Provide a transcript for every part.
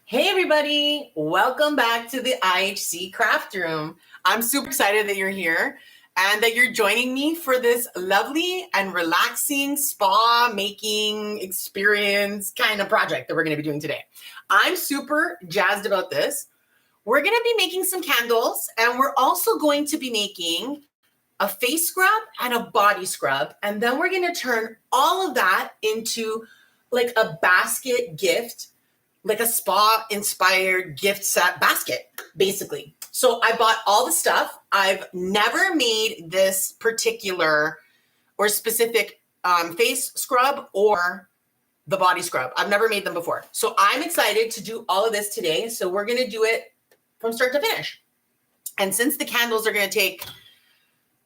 Hey everybody, welcome back to the IHC Craft Room. I'm super excited that you're here and that you're joining me for this lovely and relaxing spa making experience kind of project that we're going to be doing today. I'm super jazzed about this. We're going to be making some candles and we're also going to be making a face scrub and a body scrub. And then we're going to turn all of that into like a basket gift, like a spa inspired gift set basket, basically. So I bought all the stuff. I've never made this particular or specific face scrub or the body scrub. I've never made them before. So I'm excited to do all of this today. So we're going to do it from start to finish. And since the candles are going to take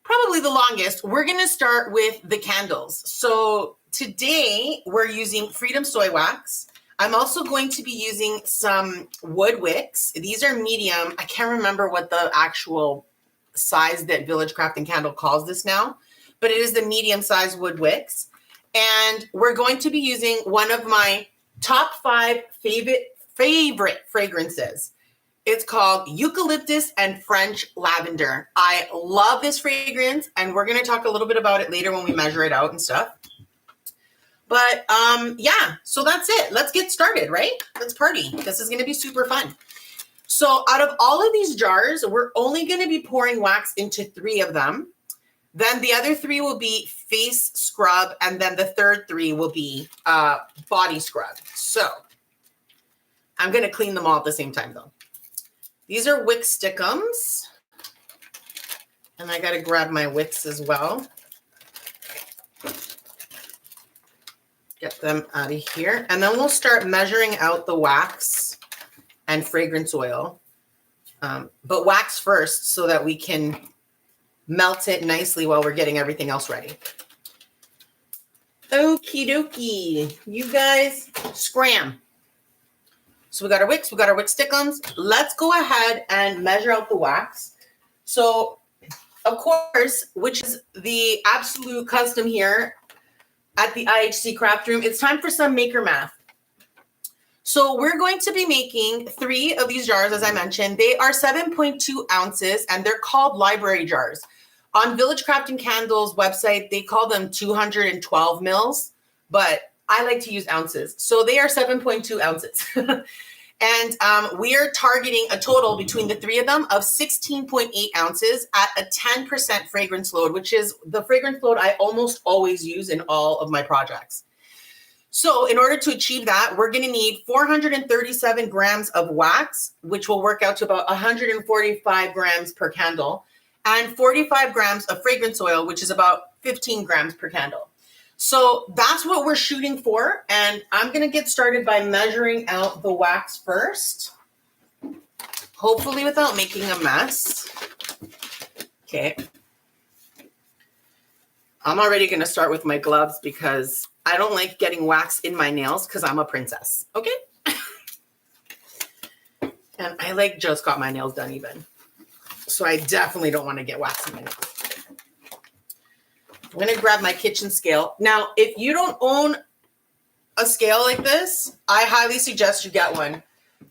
probably the longest, we're going to start with the candles. So today we're using Freedom Soy Wax. I'm also going to be using some wood wicks. These are medium. I can't remember what the actual size that Village Craft and Candle calls this now, but it is the medium size wood wicks. And we're going to be using one of my top 5 favorite fragrances. It's called Eucalyptus and French Lavender. I love this fragrance, and we're going to talk a little bit about it later when we measure it out and stuff. But yeah, so that's it. Let's get started, right? Let's party. This is going to be super fun. So out of all of these jars, we're only going to be pouring wax into 3 of them. Then the other 3 will be face scrub, and then the third 3 will be body scrub. So I'm going to clean them all at the same time, though. These are Wicks stickums, and I got to grab my Wicks as well. Get them out of here. And then we'll start measuring out the wax and fragrance oil. But wax first so that we can melt it nicely while we're getting everything else ready. Okie dokie. You guys scram. So we got our Wicks, we got our Wick stickums. Let's go ahead and measure out the wax. So, of course, which is the absolute custom here at the IHC Craft Room, it's time for some maker math. So we're going to be making 3 of these jars, as I mentioned. They are 7.2 ounces, and they're called library jars. On Village Craft and Candle's website, they call them 212 mils, but I like to use ounces. So they are 7.2 ounces. And we are targeting a total between the 3 of them of 16.8 ounces at a 10% fragrance load, which is the fragrance load I almost always use in all of my projects. So in order to achieve that, we're going to need 437 grams of wax, which will work out to about 145 grams per candle, and 45 grams of fragrance oil, which is about 15 grams per candle. So that's what we're shooting for. And I'm going to get started by measuring out the wax first, hopefully without making a mess. Okay. I'm already going to start with my gloves because I don't like getting wax in my nails because I'm a princess. Okay. And I just got my nails done even. So I definitely don't want to get wax in my nails. I'm going to grab my kitchen scale. Now, if you don't own a scale like this, I highly suggest you get one.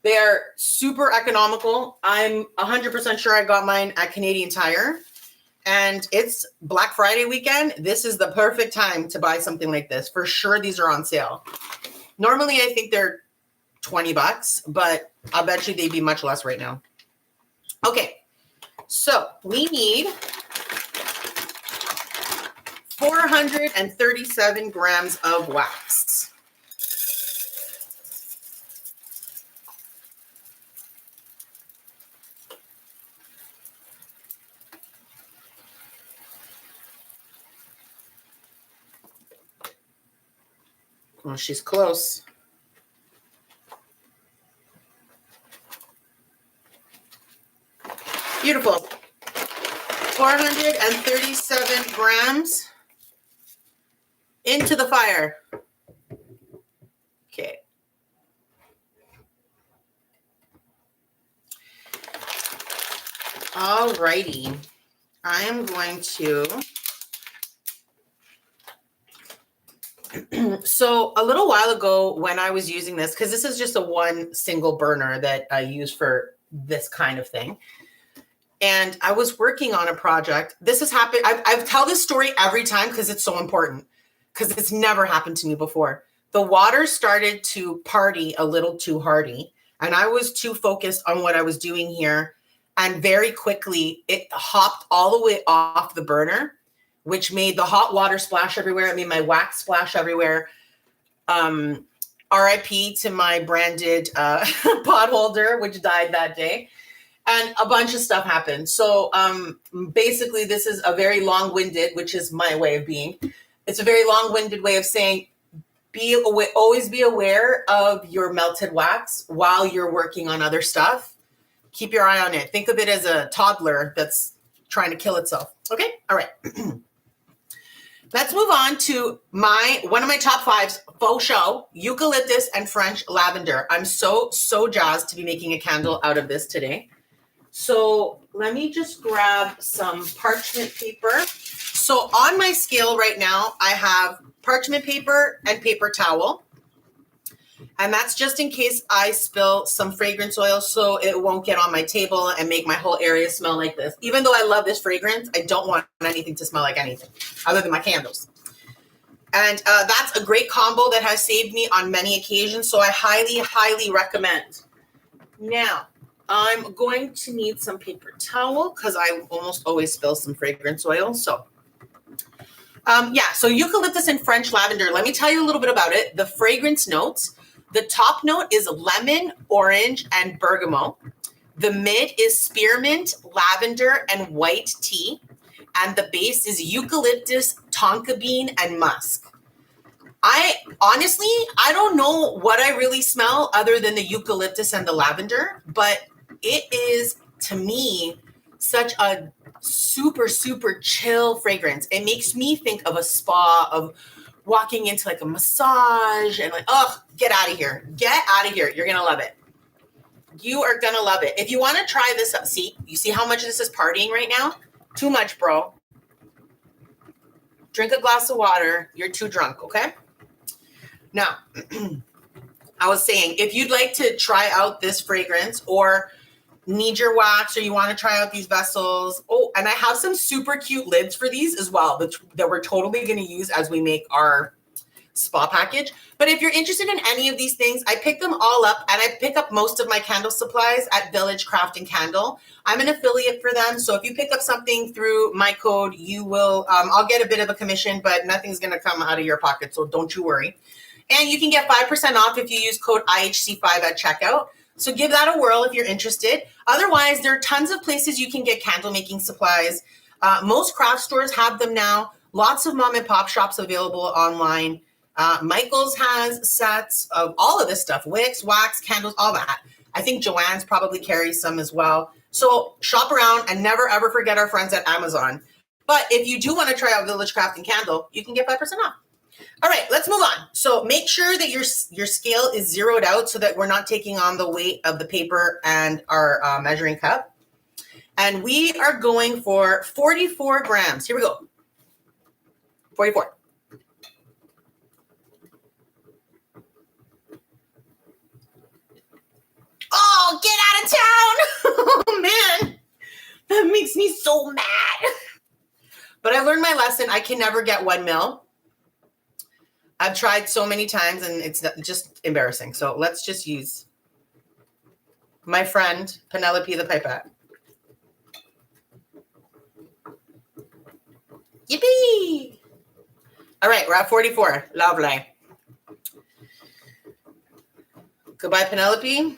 They're super economical. I'm 100% sure I got mine at Canadian Tire. And it's Black Friday weekend. This is the perfect time to buy something like this. For sure, these are on sale. Normally, I think they're $20, but I'll bet you they'd be much less right now. Okay, so we need 437 grams of wax. Well, she's close. Beautiful. 437 grams. Into the fire. Okay. All righty. I am going to So a little while ago when I was using this, because this is just a one single burner that I use for this kind of thing. And I was working on a project. This has happened. I tell this story every time because it's so important, because it's never happened to me before. The water started to party a little too hardy, and I was too focused on what I was doing here. And very quickly, it hopped all the way off the burner, which made the hot water splash everywhere. It made my wax splash everywhere. RIP to my branded pot holder, which died that day. And a bunch of stuff happened. So basically, this is a very long-winded, which is my way of being. It's a very long-winded way of saying, always be aware of your melted wax while you're working on other stuff. Keep your eye on it. Think of it as a toddler that's trying to kill itself. Okay? All right. Let's move on to one of my top fives, faux show, eucalyptus and French lavender. I'm so jazzed to be making a candle out of this today. So let me just grab some parchment paper. So on my scale right now, I have parchment paper and paper towel. And that's just in case I spill some fragrance oil so it won't get on my table and make my whole area smell like this. Even though I love this fragrance, I don't want anything to smell like anything other than my candles. And that's a great combo that has saved me on many occasions. So I highly recommend. Now, I'm going to need some paper towel because I almost always spill some fragrance oil. So so eucalyptus and French lavender. Let me tell you a little bit about it. The fragrance notes. The top note is lemon, orange, and bergamot. The mid is spearmint, lavender, and white tea. And the base is eucalyptus, tonka bean, and musk. I don't know what I really smell other than the eucalyptus and the lavender, but it is, to me, such a super chill fragrance. It makes me think of a spa, of walking into like a massage and like, oh, get out of here. Get out of here. You're going to love it. You are going to love it. If you want to try this up, you see how much this is partying right now? Too much, bro. Drink a glass of water. You're too drunk, okay? Now, I was saying, if you'd like to try out this fragrance or need your wax, or you want to try out these vessels. Oh, and I have some super cute lids for these as well that we're totally going to use as we make our spa package. But if you're interested in any of these things, I pick them all up, and I pick up most of my candle supplies at Village Craft and Candle. I'm an affiliate for them. So if you pick up something through my code, you will, I'll get a bit of a commission, but nothing's going to come out of your pocket. So don't you worry. And you can get 5% off if you use code IHC5 at checkout. So give that a whirl if you're interested. Otherwise, there are tons of places you can get candle making supplies. Most craft stores have them now. Lots of mom and pop shops available online. Michael's has sets of all of this stuff. Wicks, wax, candles, all that. I think Joann's probably carries some as well. So shop around and never ever forget our friends at Amazon. But if you do want to try out Village Craft and Candle, you can get 5% off. All right, let's move on. So make sure that your scale is zeroed out so that we're not taking on the weight of the paper and our measuring cup. And we are going for 44 grams. Here we go. 44. Oh, get out of town. Oh, man. That makes me so mad. But I learned my lesson. I can never get 1 mil. I've tried so many times, and it's just embarrassing. So let's just use my friend, Penelope the pipette. Yippee! All right, we're at 44. Lovely. Goodbye, Penelope.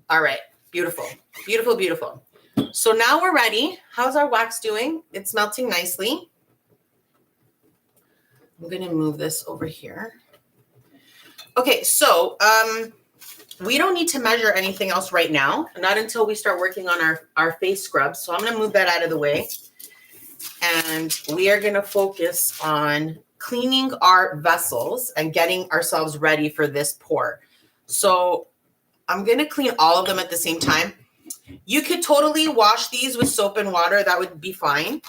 All right, beautiful, beautiful, beautiful. So now we're ready. How's our wax doing? It's melting nicely. I'm going to move this over here. Okay, so we don't need to measure anything else right now, not until we start working on our face scrub. So I'm going to move that out of the way. And we are going to focus on cleaning our vessels and getting ourselves ready for this pour. So I'm going to clean all of them at the same time. You could totally wash these with soap and water. That would be fine.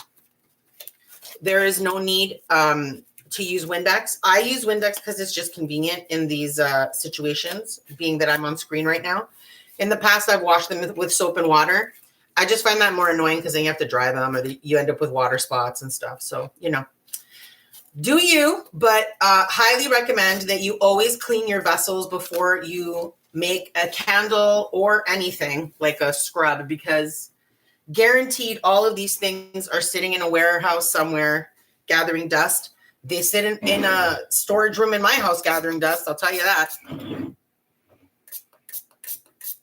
There is no need to use Windex. I use Windex because it's just convenient in these situations, being that I'm on screen right now. In the past, I've washed them with soap and water. I just find that more annoying because then you have to dry them or you end up with water spots and stuff. So, you know, do you, but highly recommend that you always clean your vessels before you make a candle or anything like a scrub, because guaranteed all of these things are sitting in a warehouse somewhere gathering dust. They sit in a storage room in my house gathering dust, I'll tell you that.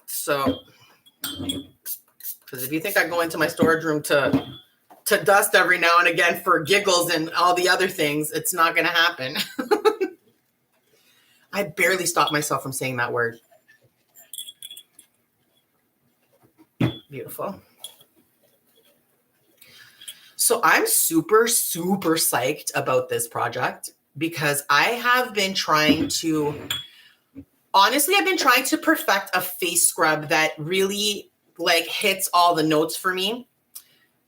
So, because if you think I go into my storage room to dust every now and again for giggles and all the other things, it's not going to happen. I barely stopped myself from saying that word. Beautiful. So I'm super, super psyched about this project because I have been trying to, honestly, I've been trying to perfect a face scrub that really like hits all the notes for me.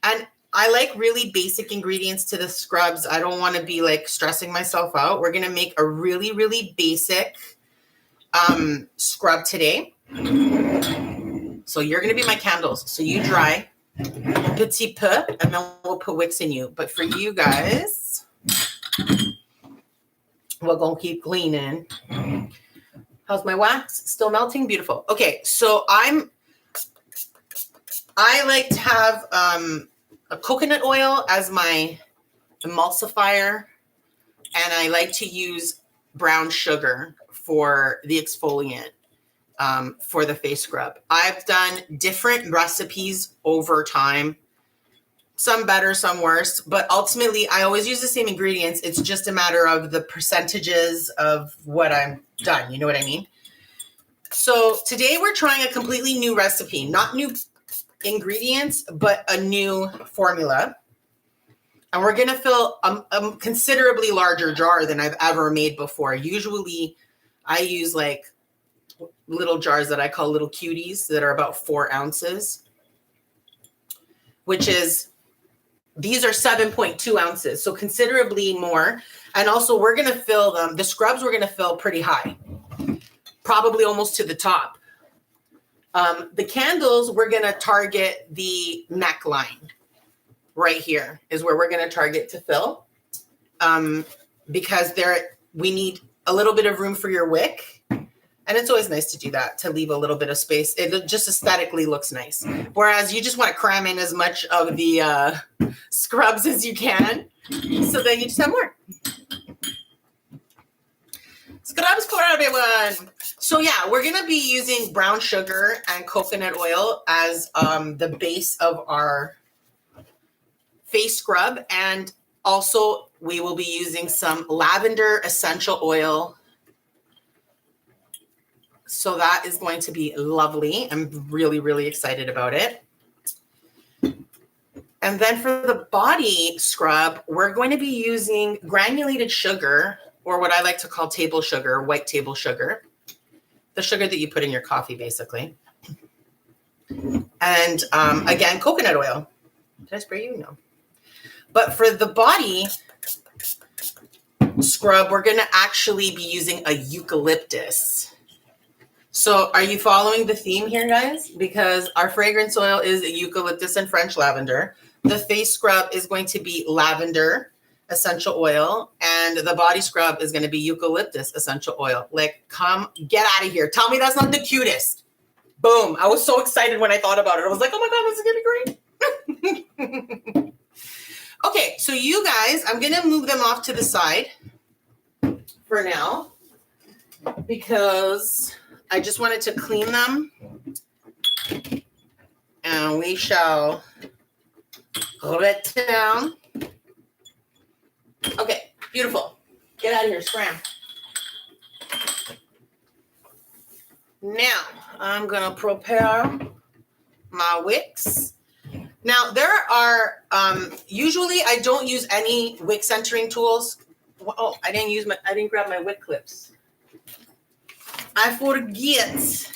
And I like really basic ingredients to the scrubs. I don't want to be like stressing myself out. We're going to make a really, really basic scrub today. So you're going to be my candles. So you dry. Petit peu, and then we'll put wicks in you. But for you guys, we're going to keep cleaning. How's my wax? Still melting? Beautiful. Okay, so I like to have a coconut oil as my emulsifier, and I like to use brown sugar for the exfoliant. For the face scrub. I've done different recipes over time, some better, some worse, but ultimately I always use the same ingredients. It's just a matter of the percentages of what I'm done. You know what I mean? So today we're trying a completely new recipe, not new ingredients, but a new formula. And we're going to fill a considerably larger jar than I've ever made before. Usually I use like little jars that I call little cuties that are about 4 ounces, which is, these are 7.2 ounces. So considerably more. And also we're going to fill them. The scrubs we're going to fill pretty high, probably almost to the top. The candles, we're going to target the neckline right here is where we're going to target to fill. Because we need a little bit of room for your wick. And it's always nice to do that, to leave a little bit of space. It just aesthetically looks nice. Whereas you just want to cram in as much of the scrubs as you can, so then you just have more. Scrubs for everyone. So yeah, we're going to be using brown sugar and coconut oil as the base of our face scrub. And also we will be using some lavender essential oil. So that is going to be lovely. I'm really, really excited about it. And then for the body scrub, we're going to be using granulated sugar, or what I like to call table sugar, white table sugar. The sugar that you put in your coffee, basically. And again, coconut oil. Did I spray you? No. But for the body scrub, we're going to actually be using a eucalyptus. So are you following the theme here, guys? Because our fragrance oil is eucalyptus and French lavender. The face scrub is going to be lavender essential oil, and the body scrub is going to be eucalyptus essential oil. Like, come get out of here. Tell me that's not the cutest. Boom. I was so excited when I thought about it. I was like, oh my God, this is going to be great. Okay, so you guys, I'm going to move them off to the side for now because I just wanted to clean them, and we shall hold it down. Okay, beautiful. Get out of here, scram. Now, I'm going to prepare my wicks. Now, there are, usually I don't use any wick centering tools. Oh, I didn't grab my wick clips. I forget.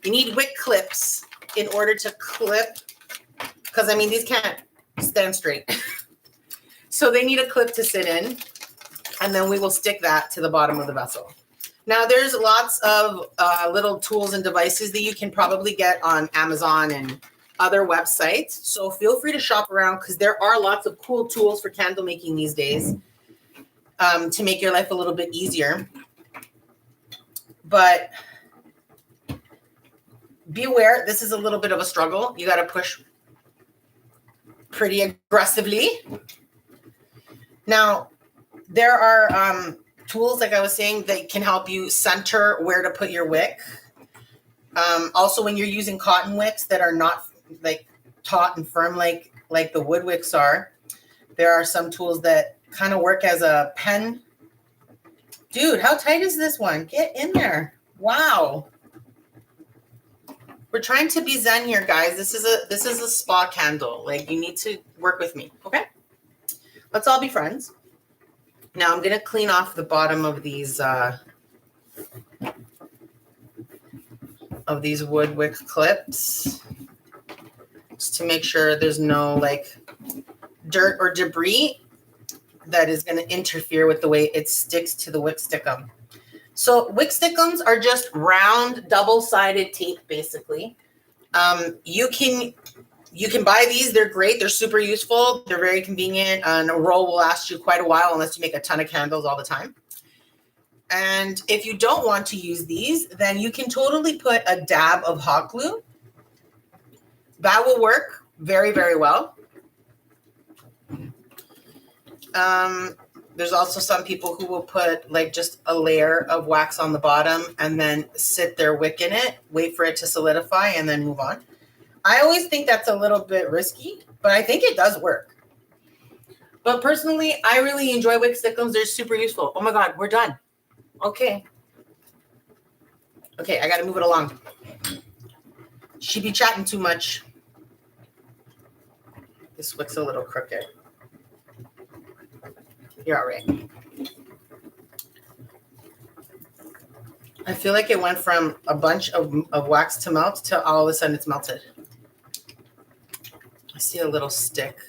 You need wick clips in order to clip, because I mean, these can't stand straight. So they need a clip to sit in. And then we will stick that to the bottom of the vessel. Now, there's lots of little tools and devices that you can probably get on Amazon and other websites. So feel free to shop around because there are lots of cool tools for candle making these days to make your life a little bit easier. But beware, this is a little bit of a struggle. You got to push pretty aggressively. Now, there are tools, like I was saying, that can help you center where to put your wick. Also, when you're using cotton wicks that are not like taut and firm like the wood wicks are, there are some tools that kind of work as a pen. Dude, how tight is this one? Get in there. Wow. We're trying to be zen here, guys. This is a spa candle. Like, you need to work with me, okay? Let's all be friends. Now I'm gonna clean off the bottom of these wood wick clips just to make sure there's no like dirt or debris that is going to interfere with the way it sticks to the wick stickum. So wick stickums are just round double-sided tape, basically. You can buy these. They're great. They're super useful. They're very convenient. And a roll will last you quite a while unless you make a ton of candles all the time. And if you don't want to use these, then you can totally put a dab of hot glue. That will work very, very well. There's also some people who will put like just a layer of wax on the bottom and then sit their wick in it, wait for it to solidify, and then move on. I always think that's a little bit risky, but I think it does work. But personally, I really enjoy wick stickums. They're super useful. Oh my God, we're done. Okay. Okay, I got to move it along. She be chatting too much. This wick's a little crooked. You're all right. I feel like it went from a bunch of wax to melt to all of a sudden it's melted. I see a little stick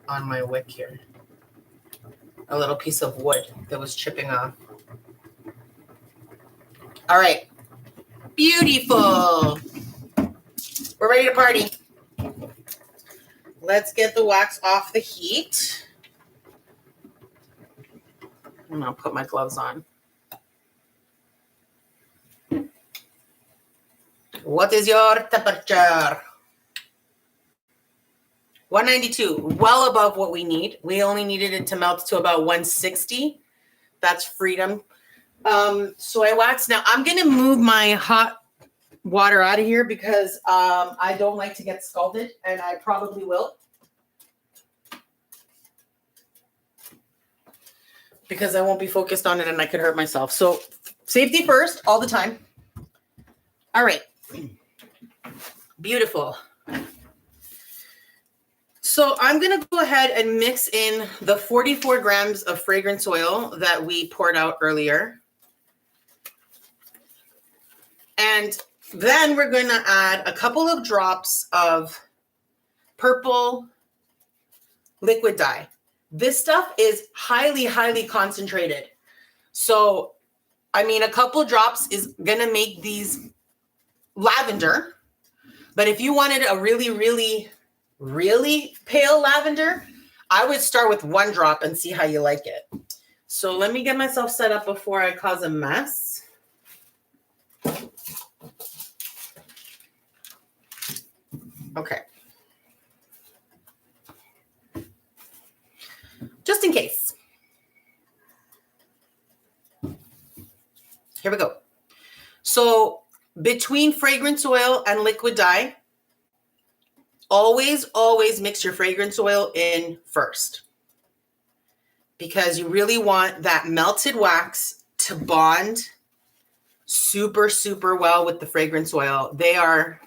on my wick here. A little piece of wood that was chipping off. All right. Beautiful. We're ready to party. Let's get the wax off the heat. I'm going to put my gloves on. What is your temperature? 192, well above what we need. We only needed it to melt to about 160. That's freedom. Soy wax. Now I'm going to move my hot water out of here because I don't like to get scalded, and I probably will. Because I won't be focused on it and I could hurt myself. So safety first, all the time. All right. Beautiful. So I'm going to go ahead and mix in the 44 grams of fragrance oil that we poured out earlier. And then we're going to add a couple of drops of purple liquid dye. This stuff is highly, highly concentrated. So, I mean, a couple drops is going to make these lavender. But if you wanted a really, really, really pale lavender, I would start with one drop and see how you like it. So let me get myself set up before I cause a mess. Okay. Just in case. Here we go. So between fragrance oil and liquid dye, always mix your fragrance oil in first, because you really want that melted wax to bond super, super well with the fragrance oil. They are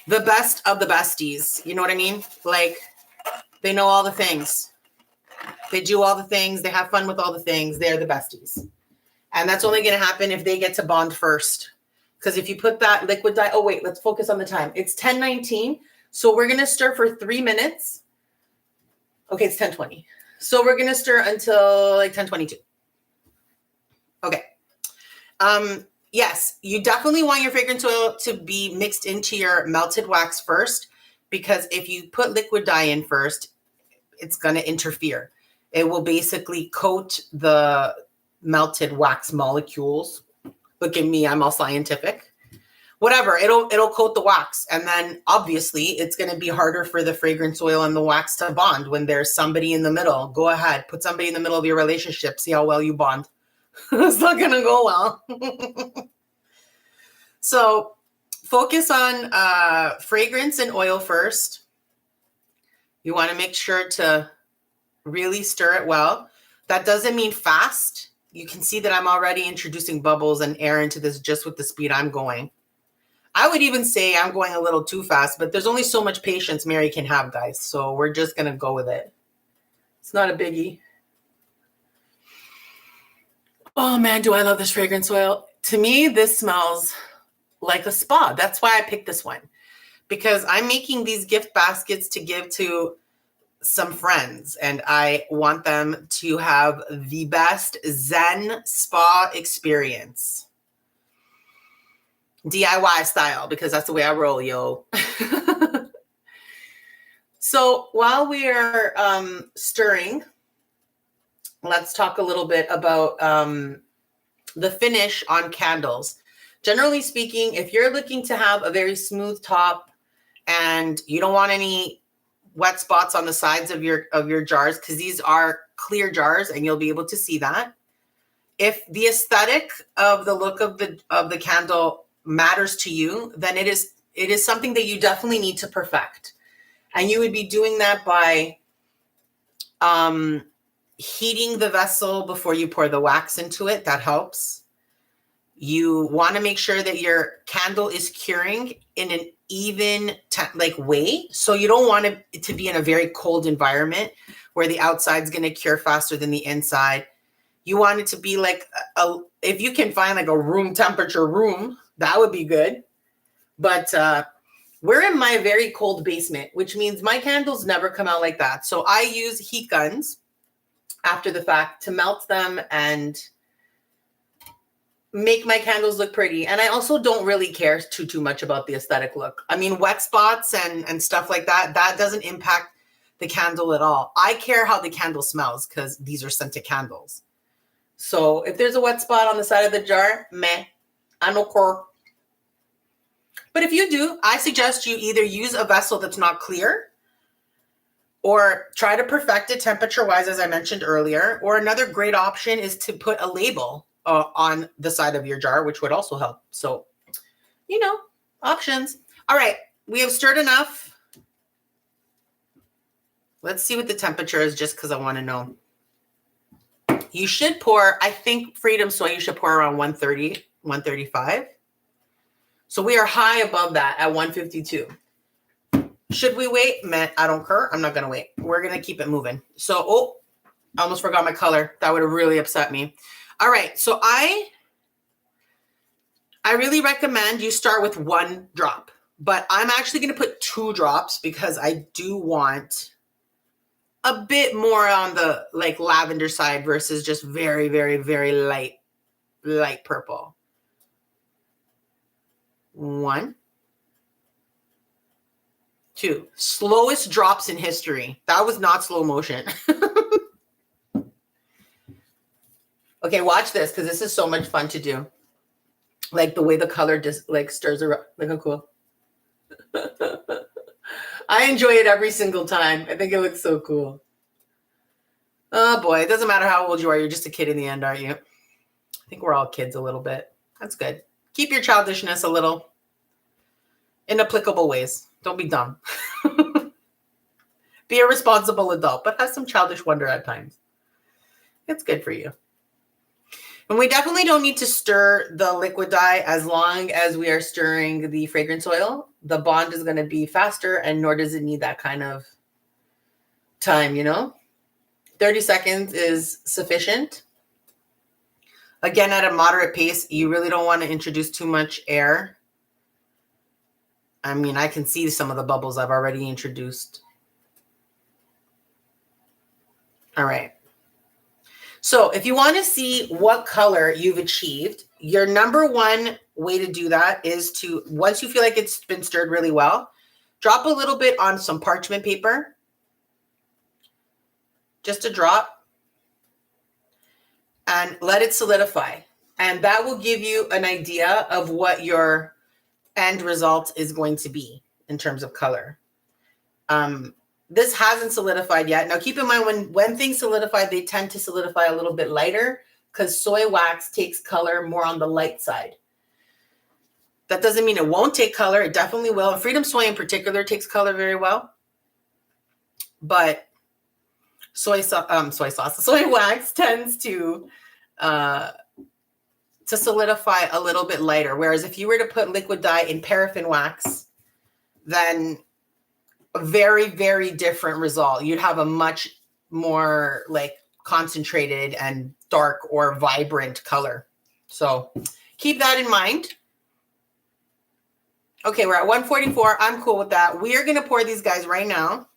the best of the besties. You know what I mean? Like, they know all the things. They do all the things. They have fun with all the things. They're the besties. And that's only going to happen if they get to bond first. Because if you put that liquid dye, oh wait, let's focus on the time. It's 10:19. So we're going to stir for 3 minutes. Okay, it's 10:20. So we're going to stir until like 10:22. Okay. Yes, you definitely want your fragrance oil to be mixed into your melted wax first, because if you put liquid dye in first, it's going to interfere. It will basically coat the melted wax molecules. Look at me, I'm all scientific. Whatever, it'll coat the wax, and then obviously it's going to be harder for the fragrance oil and the wax to bond when there's somebody in the middle. Go ahead, put somebody in the middle of your relationship, see how well you bond. It's not going to go well. So focus on fragrance and oil first. You want to make sure to really stir it well. That doesn't mean fast. You can see that I'm already introducing bubbles and air into this just with the speed I'm going. I would even say I'm going a little too fast, but there's only so much patience Mary can have, guys. So we're just going to go with it. It's not a biggie. Oh man, do I love this fragrance oil. To me, this smells like a spa. That's why I picked this one, because I'm making these gift baskets to give to some friends, and I want them to have the best Zen spa experience. DIY style, because that's the way I roll, yo. So while we are stirring, let's talk a little bit about the finish on candles. Generally speaking, if you're looking to have a very smooth top and you don't want any wet spots on the sides of your jars, because these are clear jars and you'll be able to see that. If the aesthetic of the look of the candle matters to you, then it is something that you definitely need to perfect. And you would be doing that by heating the vessel before you pour the wax into it. That helps. You want to make sure that your candle is curing in an even way. So you don't want it to be in a very cold environment where the outside's going to cure faster than the inside. You want it to be like if you can find like a room temperature room, that would be good. But we're in my very cold basement, which means my candles never come out like that. So I use heat guns after the fact to melt them and make my candles look pretty. And I also don't really care too much about the aesthetic look. I mean, wet spots and stuff like that doesn't impact the candle at all. I care how the candle smells, because these are scented candles. So if there's a wet spot on the side of the jar, meh, I don't care. But if you do, I suggest you either use a vessel that's not clear, or try to perfect it temperature-wise, as I mentioned earlier. Or another great option is to put a label on the side of your jar, which would also help. So, options. All right, we have stirred enough. Let's see what the temperature is, just because I want to know. You should pour, I think Freedom Soy, you should pour around 130, 135. So we are high above that at 152. Should we wait? Meh, I don't care. I'm not going to wait. We're going to keep it moving. So, I almost forgot my color. That would have really upset me. All right. So I really recommend you start with 1 drop, but I'm actually going to put 2 drops because I do want a bit more on the lavender side versus just very, very, very light purple. 1, 2. Slowest drops in history. That was not slow motion. Okay, watch this, because this is so much fun to do. Like the way the color just stirs around. Look how cool. I enjoy it every single time. I think it looks so cool. Oh boy, it doesn't matter how old you are. You're just a kid in the end, aren't you? I think we're all kids a little bit. That's good. Keep your childishness a little in applicable ways. Don't be dumb. Be a responsible adult, but have some childish wonder at times. It's good for you. And we definitely don't need to stir the liquid dye as long as we are stirring the fragrance oil. The bond is going to be faster, and nor does it need that kind of time, 30 seconds is sufficient. Again, at a moderate pace, you really don't want to introduce too much air. I mean, I can see some of the bubbles I've already introduced. All right. So if you want to see what color you've achieved, your number one way to do that is to, once you feel like it's been stirred really well, drop a little bit on some parchment paper, just a drop, and let it solidify. And that will give you an idea of what your end result is going to be in terms of color. This hasn't solidified yet. Now keep in mind, when things solidify, they tend to solidify a little bit lighter because soy wax takes color more on the light side. That doesn't mean it won't take color. It definitely will. And Freedom Soy in particular takes color very well. But soy wax tends to solidify a little bit lighter. Whereas if you were to put liquid dye in paraffin wax, then a very, very different result. You'd have a much more like concentrated and dark or vibrant color. So keep that in mind. Okay, we're at 144. I'm cool with that. We are going to pour these guys right now.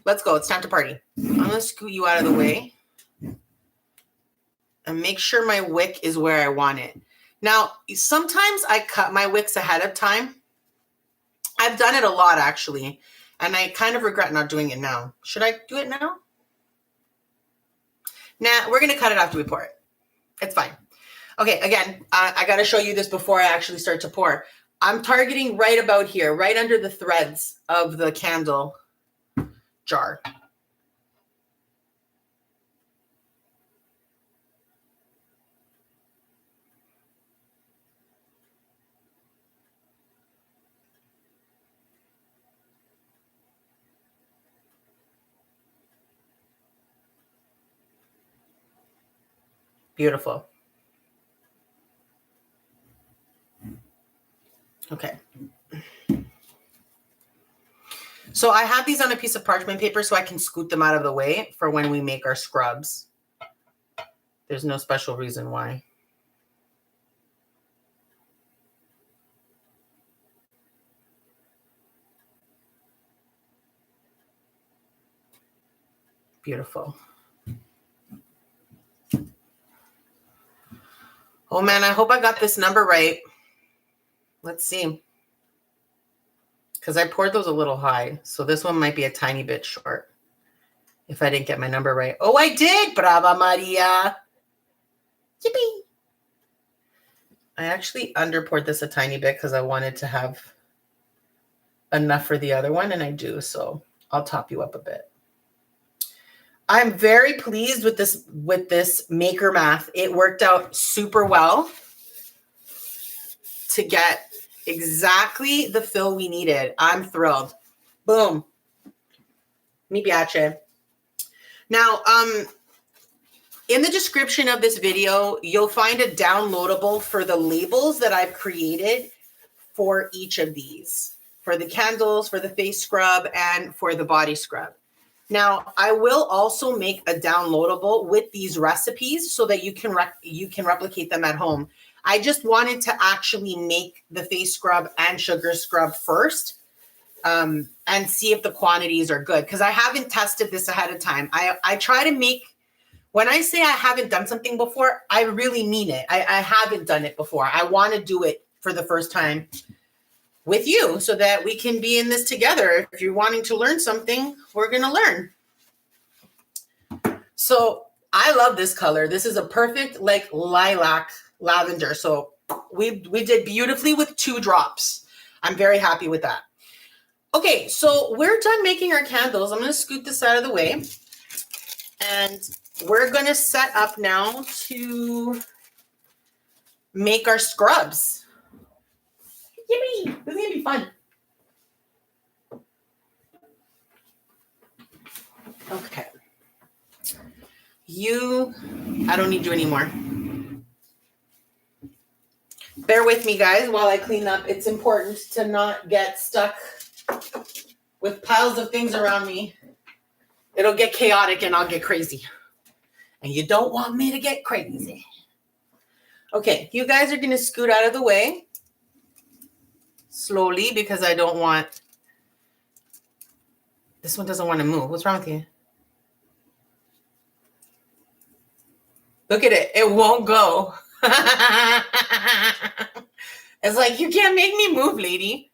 Let's go. It's time to party. I'm going to scoot you out of the way and make sure my wick is where I want it. Now, sometimes I cut my wicks ahead of time. I've done it a lot, actually, and I kind of regret not doing it now. Should I do it now? Nah, we're going to cut it after we pour it. It's fine. Okay, again, I got to show you this before I actually start to pour. I'm targeting right about here, right under the threads of the candle jar. Beautiful. Okay. So I have these on a piece of parchment paper so I can scoot them out of the way for when we make our scrubs. There's no special reason why. Beautiful. Oh man, I hope I got this number right. Let's see. Because I poured those a little high. So this one might be a tiny bit short. If I didn't get my number right. Oh, I did. Brava Maria. Yippee. I actually underpoured this a tiny bit because I wanted to have enough for the other one. And I do. So I'll top you up a bit. I'm very pleased with this maker math. It worked out super well to get exactly the fill we needed. I'm thrilled. Boom. Mi piace. Now, in the description of this video, you'll find a downloadable for the labels that I've created for each of these, for the candles, for the face scrub, and for the body scrub. Now, I will also make a downloadable with these recipes so that you can replicate them at home. I just wanted to actually make the face scrub and sugar scrub first and see if the quantities are good because I haven't tested this ahead of time. I try to make, when I say I haven't done something before, I really mean it. I haven't done it before. I want to do it for the first time with you so that we can be in this together. If you're wanting to learn something, we're going to learn. So I love this color. This is a perfect like lilac lavender. So we did beautifully with 2 drops. I'm very happy with that. Okay, so we're done making our candles. I'm going to scoot this out of the way. And we're going to set up now to make our scrubs. Yippee! This is going to be fun. Okay. I don't need you anymore. Bear with me, guys, while I clean up. It's important to not get stuck with piles of things around me. It'll get chaotic and I'll get crazy. And you don't want me to get crazy. Okay, you guys are going to scoot out of the way slowly because I don't want... This one doesn't want to move. What's wrong with you? Look at it. It won't go. It's like, you can't make me move, lady.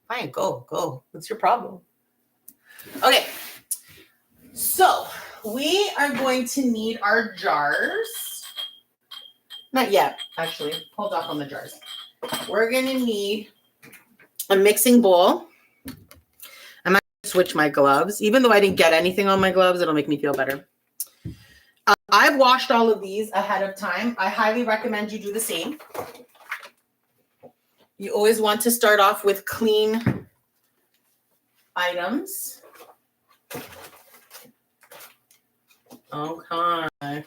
Fine, go. What's your problem? Okay. So we are going to need our jars. Not yet, actually. Hold off on the jars. We're going to need a mixing bowl. I might switch my gloves. Even though I didn't get anything on my gloves, it'll make me feel better. I've washed all of these ahead of time. I highly recommend you do the same. You always want to start off with clean items. Okay.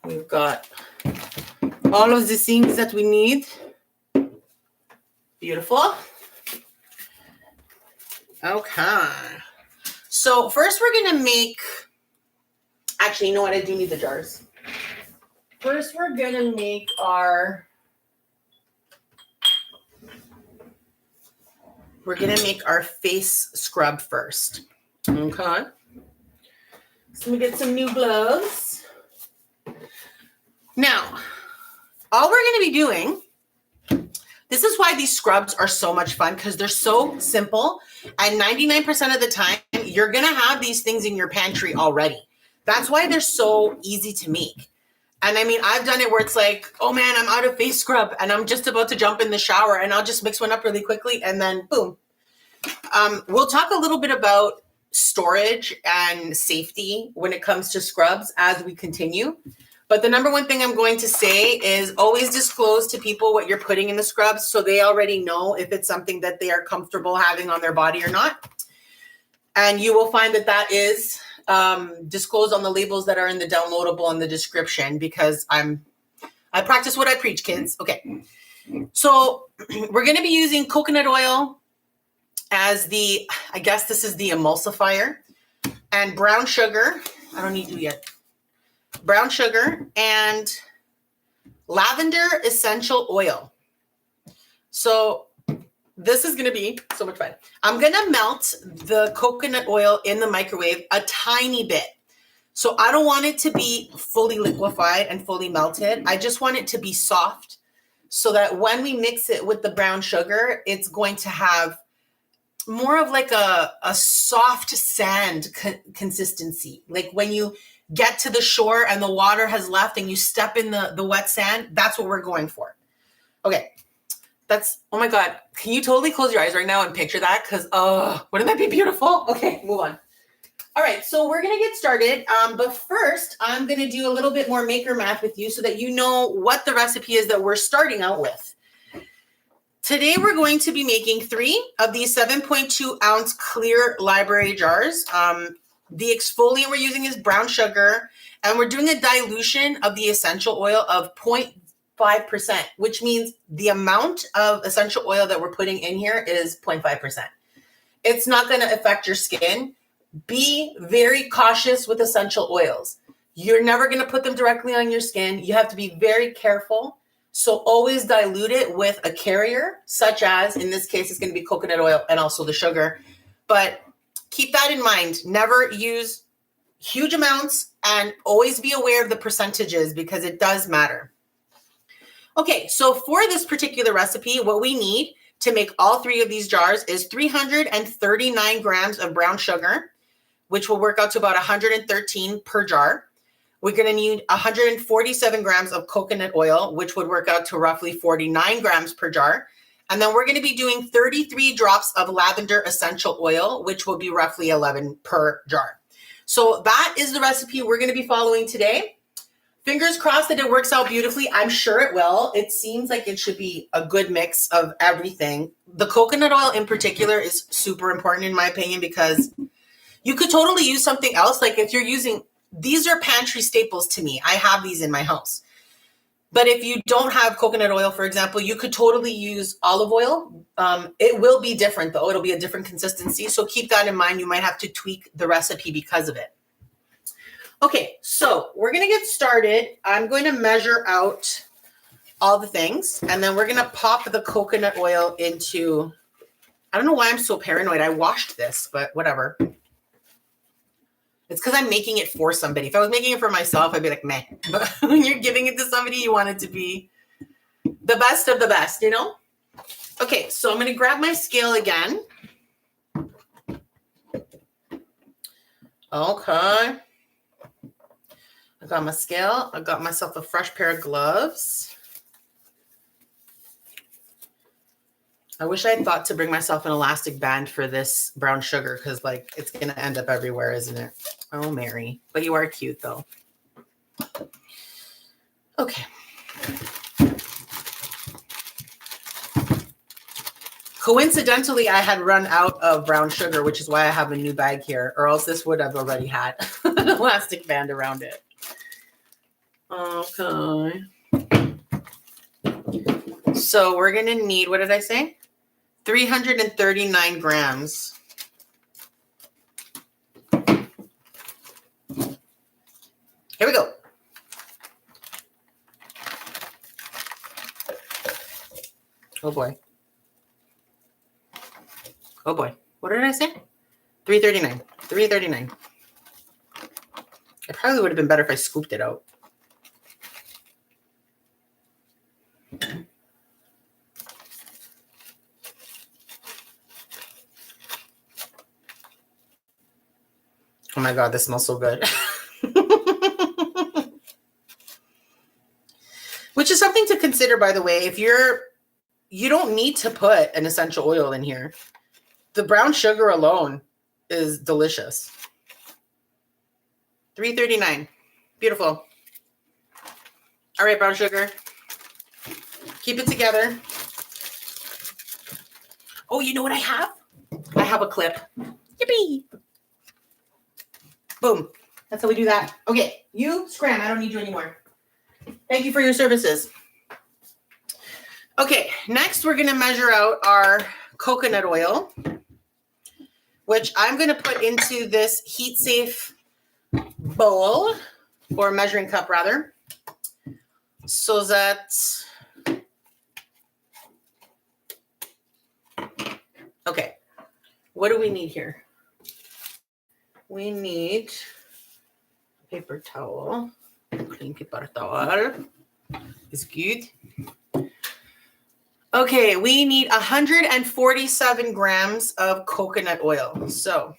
We've got all of the things that we need. Beautiful. Okay. So first we're going to make, actually, you know what? I do need the jars. First, we're going to make our face scrub first. Okay. So we get some new gloves. Now, all we're going to be doing, this is why these scrubs are so much fun, because they're so simple. And 99% of the time, you're going to have these things in your pantry already. That's why they're so easy to make. And I mean, I've done it where it's like, oh man, I'm out of face scrub and I'm just about to jump in the shower and I'll just mix one up really quickly and then boom. We'll talk a little bit about storage and safety when it comes to scrubs as we continue. But the number one thing I'm going to say is always disclose to people what you're putting in the scrubs so they already know if it's something that they are comfortable having on their body or not. And you will find that that is disclosed on the labels that are in the downloadable in the description, because I practice what I preach, kids. Okay. So we're going to be using coconut oil as I guess this is the emulsifier, and brown sugar. I don't need to yet. Brown sugar and lavender essential oil. So this is going to be so much fun. I'm going to melt the coconut oil in the microwave a tiny bit. So I don't want it to be fully liquefied and fully melted. I just want it to be soft so that when we mix it with the brown sugar, it's going to have more of like a soft sand consistency. Like when you get to the shore and the water has left and you step in the wet sand, that's what we're going for. Okay. Oh my God. Can you totally close your eyes right now and picture that? Because, wouldn't that be beautiful? Okay, move on. All right, so we're going to get started. But first, I'm going to do a little bit more maker math with you so that you know what the recipe is that we're starting out with. Today, we're going to be making 3 of these 7.2 ounce clear library jars. The exfoliant we're using is brown sugar, and we're doing a dilution of the essential oil of 0.5%, which means the amount of essential oil that we're putting in here is 0.5%. It's not going to affect your skin. Be very cautious with essential oils. You're never going to put them directly on your skin. You have to be very careful. So always dilute it with a carrier, such as, in this case, it's going to be coconut oil and also the sugar. But keep that in mind. Never use huge amounts and always be aware of the percentages because it does matter. Okay, so for this particular recipe, what we need to make all 3 of these jars is 339 grams of brown sugar, which will work out to about 113 per jar. We're going to need 147 grams of coconut oil, which would work out to roughly 49 grams per jar. And then we're going to be doing 33 drops of lavender essential oil, which will be roughly 11 per jar. So that is the recipe we're going to be following today. Fingers crossed that it works out beautifully. I'm sure it will. It seems like it should be a good mix of everything. The coconut oil in particular is super important in my opinion, because you could totally use something else. Like if you're using, these are pantry staples to me. I have these in my house. But if you don't have coconut oil, for example, you could totally use olive oil. It will be different though. It'll be a different consistency. So keep that in mind. You might have to tweak the recipe because of it. Okay, so we're going to get started. I'm going to measure out all the things, and then we're going to pop the coconut oil into, I don't know why I'm so paranoid. I washed this, but whatever. It's because I'm making it for somebody. If I was making it for myself, I'd be like, meh. But when you're giving it to somebody, you want it to be the best of the best, you know? Okay, so I'm going to grab my scale again. Okay. I got my scale. I got myself a fresh pair of gloves. I wish I had thought to bring myself an elastic band for this brown sugar because, like, it's going to end up everywhere, isn't it? Oh, Mary. But you are cute, though. Okay. Coincidentally, I had run out of brown sugar, which is why I have a new bag here, or else this would have already had an elastic band around it. Okay. So we're going to need, what did I say? 339 grams. Here we go. Oh boy. Oh boy. What did I say? 339. 339. It probably would have been better if I scooped it out. Oh my God, this smells so good. Which is something to consider, by the way. If you don't need to put an essential oil in here. The brown sugar alone is delicious. 339. Beautiful. All right, brown sugar. Keep it together. Oh, you know what I have? I have a clip. Yippee. Boom. That's how we do that. Okay, you scram. I don't need you anymore. Thank you for your services. Okay, next we're going to measure out our coconut oil, which I'm going to put into this heat-safe bowl, or measuring cup rather, so that, okay, what do we need here? We need a paper towel. Clean paper towel is good. Okay, we need 147 grams of coconut oil. So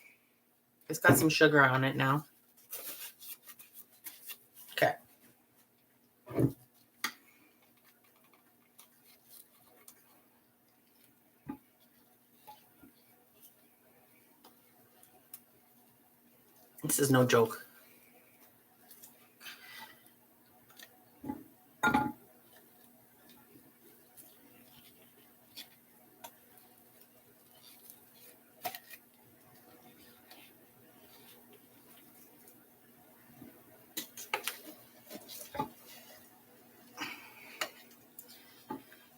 it's got some sugar on it now. Okay. This is no joke.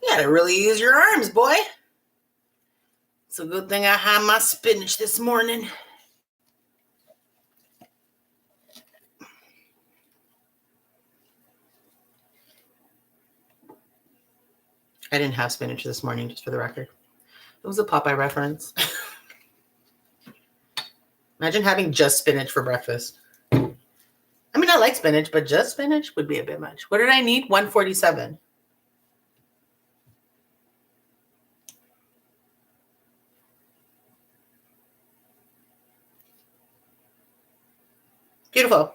You gotta really use your arms, boy. It's a good thing I had my spinach this morning. I didn't have spinach this morning, just for the record. It was a Popeye reference. Imagine having just spinach for breakfast. I mean, I like spinach, but just spinach would be a bit much. What did I need? 147. Beautiful.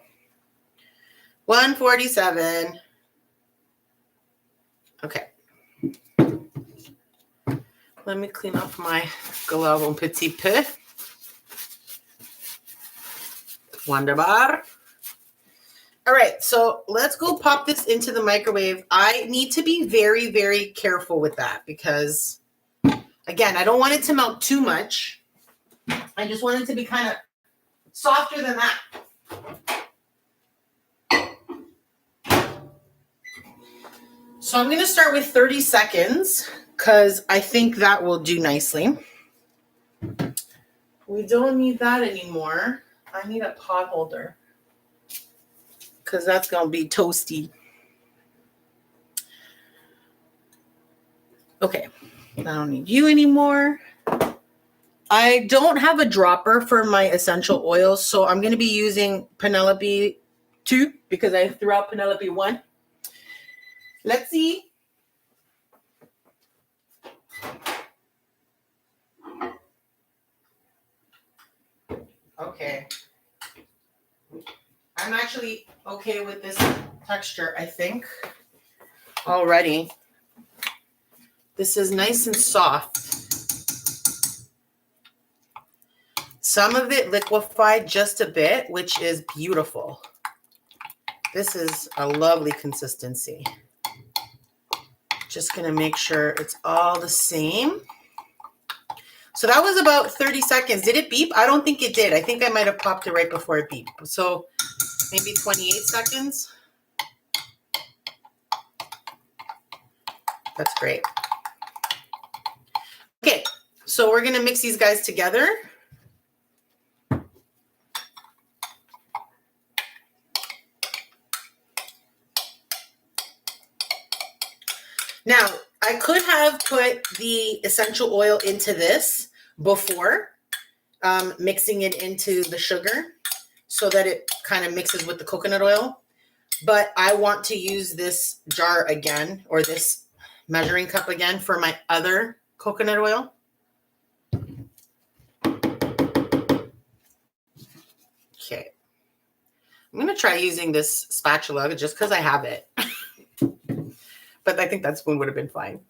147. Okay. Let me clean off my glove un petit peu. Wonderbar. All right, so let's go pop this into the microwave. I need to be very, very careful with that because, again, I don't want it to melt too much. I just want it to be kind of softer than that. So I'm going to start with 30 seconds because I think that will do nicely. We don't need that anymore. I need a pot holder because that's going to be toasty. Okay, I don't need you anymore. I don't have a dropper for my essential oils, so I'm going to be using Penelope 2 because I threw out Penelope 1. Let's see. Okay. I'm actually okay with this texture, I think, already. This is nice and soft. Some of it liquefied just a bit, which is beautiful. This is a lovely consistency. Just gonna make sure it's all the same. So that was about 30 seconds. Did it beep? I don't think it did. I think I might have popped it right before it beeped. So maybe 28 seconds. That's great. Okay, so we're gonna mix these guys together. Now, I could have put the essential oil into this before mixing it into the sugar so that it kind of mixes with the coconut oil. But I want to use this jar again, or this measuring cup again, for my other coconut oil. Okay. I'm going to try using this spatula just because I have it. But I think that spoon would have been fine.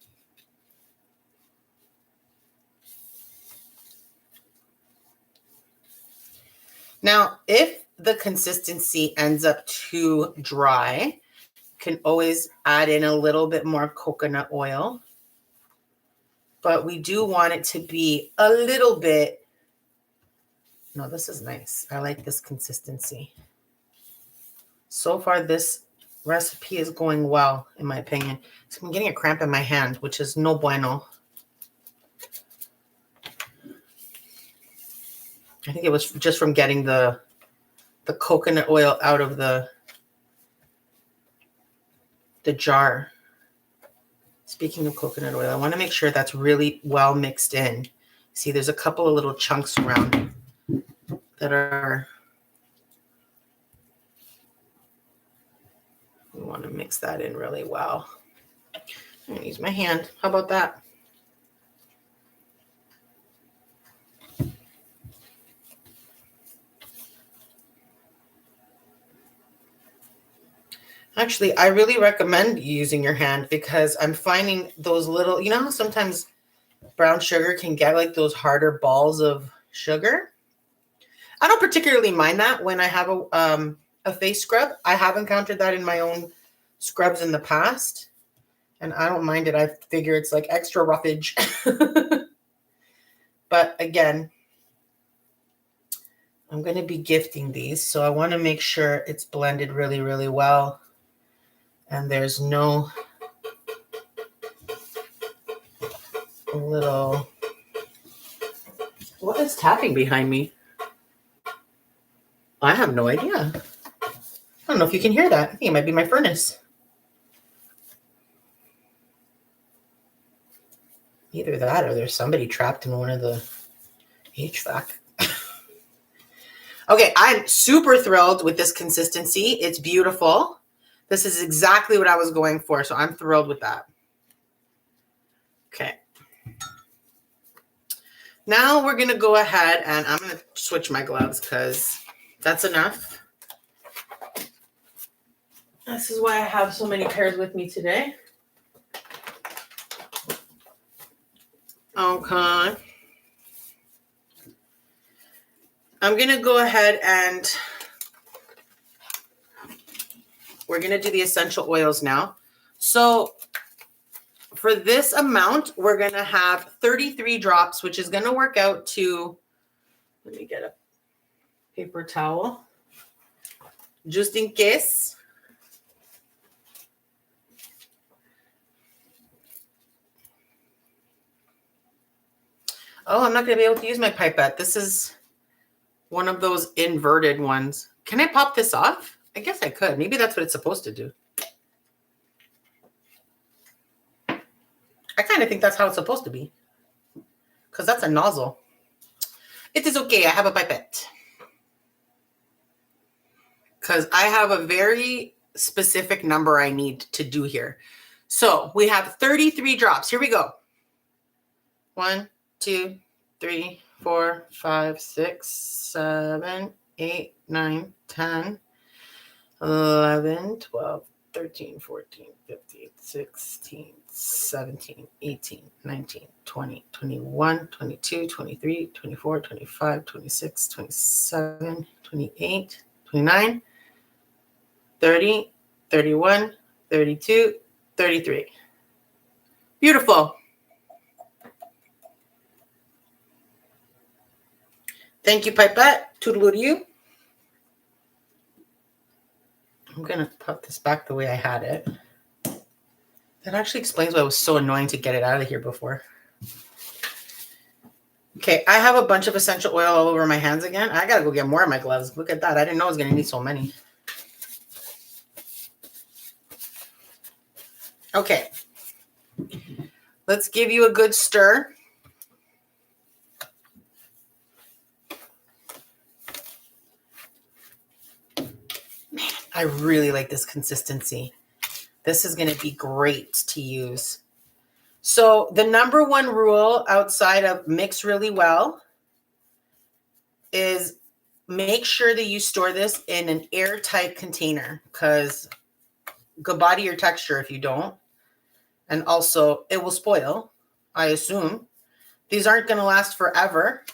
Now, if the consistency ends up too dry, you can always add in a little bit more coconut oil. But we do want it to be a little bit. No, this is nice. I like this consistency. So far, this recipe is going well, in my opinion. So I'm getting a cramp in my hand, which is no bueno. I think it was just from getting the coconut oil out of the jar. Speaking of coconut oil, I want to make sure that's really well mixed in. See, there's a couple of little chunks around that are... We want to mix that in really well. I'm going to use my hand. How about that? Actually, I really recommend using your hand because I'm finding those little, you know how sometimes brown sugar can get like those harder balls of sugar? I don't particularly mind that when I have a face scrub. I have encountered that in my own scrubs in the past, and I don't mind it. I figure it's like extra roughage. But again, I'm going to be gifting these, so I want to make sure it's blended really, really well. And there's no little... What is tapping behind me? I have no idea. I don't know if you can hear that. I think it might be my furnace. Either that or there's somebody trapped in one of the HVAC. Okay, I'm super thrilled with this consistency. It's beautiful. This is exactly what I was going for, so I'm thrilled with that. Okay. Now we're going to go ahead and I'm going to switch my gloves because that's enough. This is why I have so many pairs with me today. Okay. I'm going to go ahead and we're going to do the essential oils now. So for this amount, we're going to have 33 drops, which is going to work out to, let me get a paper towel, just in case. Oh, I'm not going to be able to use my pipette. This is one of those inverted ones. Can I pop this off? I guess I could. Maybe that's what it's supposed to do. I kind of think that's how it's supposed to be, because that's a nozzle. It is okay. I have a pipette. Because I have a very specific number I need to do here. So we have 33 drops. Here we go. 1, 2, 3, 4, 5, 6, 7, 8, 9, 10, 11, 12, 13, 14, 15, 16, 17, 18, 19, 20, 21, 22, 23, 24, 25, 26, 27, 28, 29, 30, 31, 32, 33. Beautiful. Thank you, Pipette. Toodaloo to you. I'm going to put this back the way I had it. That actually explains why it was so annoying to get it out of here before. Okay, I have a bunch of essential oil all over my hands again. I got to go get more of my gloves. Look at that. I didn't know I was going to need so many. Okay. Let's give you a good stir. Man, I really like this consistency. This is going to be great to use. So the number one rule outside of mix really well is make sure that you store this in an airtight container, because goodbye to your texture if you don't. And also it will spoil, I assume. These aren't going to last forever.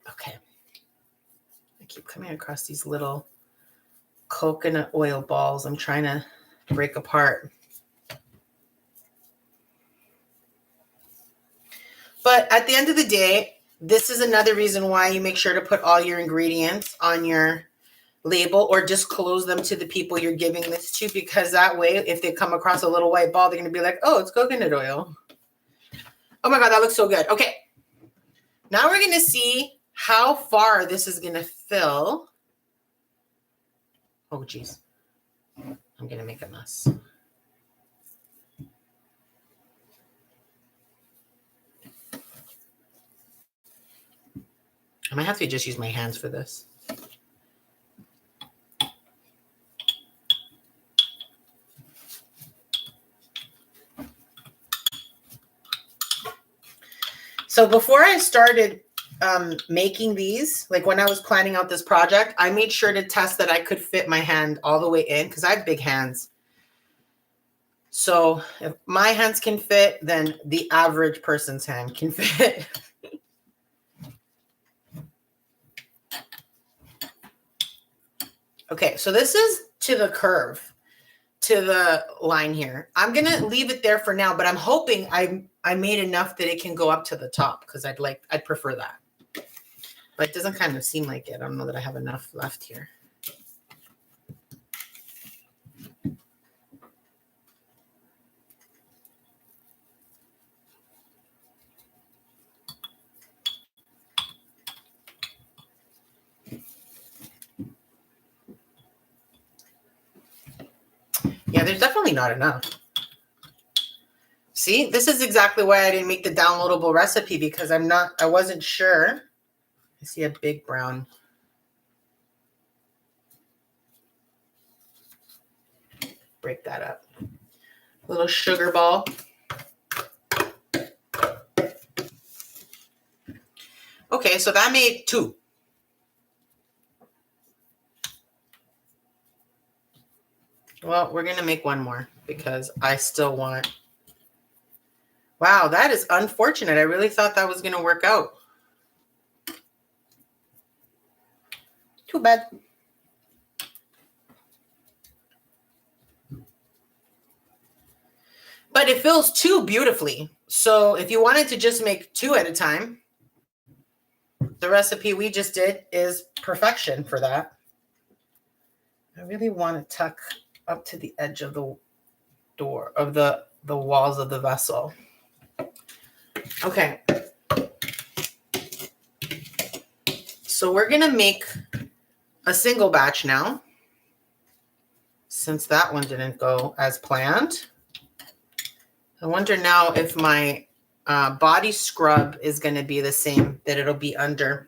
Okay. I keep coming across these little coconut oil balls I'm trying to break apart. But at the end of the day, this is another reason why you make sure to put all your ingredients on your label or disclose them to the people you're giving this to, because that way, if they come across a little white ball, they're going to be like, oh, it's coconut oil. Oh my God, that looks so good. Okay. Now we're going to see how far this is going to fill. Oh, geez. I'm going to make a mess. I might have to just use my hands for this. So before I started making these, like when I was planning out this project, I made sure to test that I could fit my hand all the way in, because I have big hands. So if my hands can fit, then the average person's hand can fit. Okay, so this is to the curve, to the line here. I'm going to leave it there for now, but I'm hoping I made enough that it can go up to the top, because I'd prefer that. But it doesn't kind of seem like it. I don't know that I have enough left here. Yeah, there's definitely not enough. See, this is exactly why I didn't make the downloadable recipe, because I wasn't sure. I see a big brown. Break that up. A little sugar ball. Okay, so that made 2. Well, we're going to make 1 more because I still want. Wow, that is unfortunate. I really thought that was going to work out. Too bad. But it fills 2 beautifully. So if you wanted to just make 2 at a time, the recipe we just did is perfection for that. I really want to tuck up to the edge of the door, of the walls of the vessel. Okay. So we're going to make a single batch now, since that one didn't go as planned. I wonder now if my body scrub is going to be the same that it'll be under.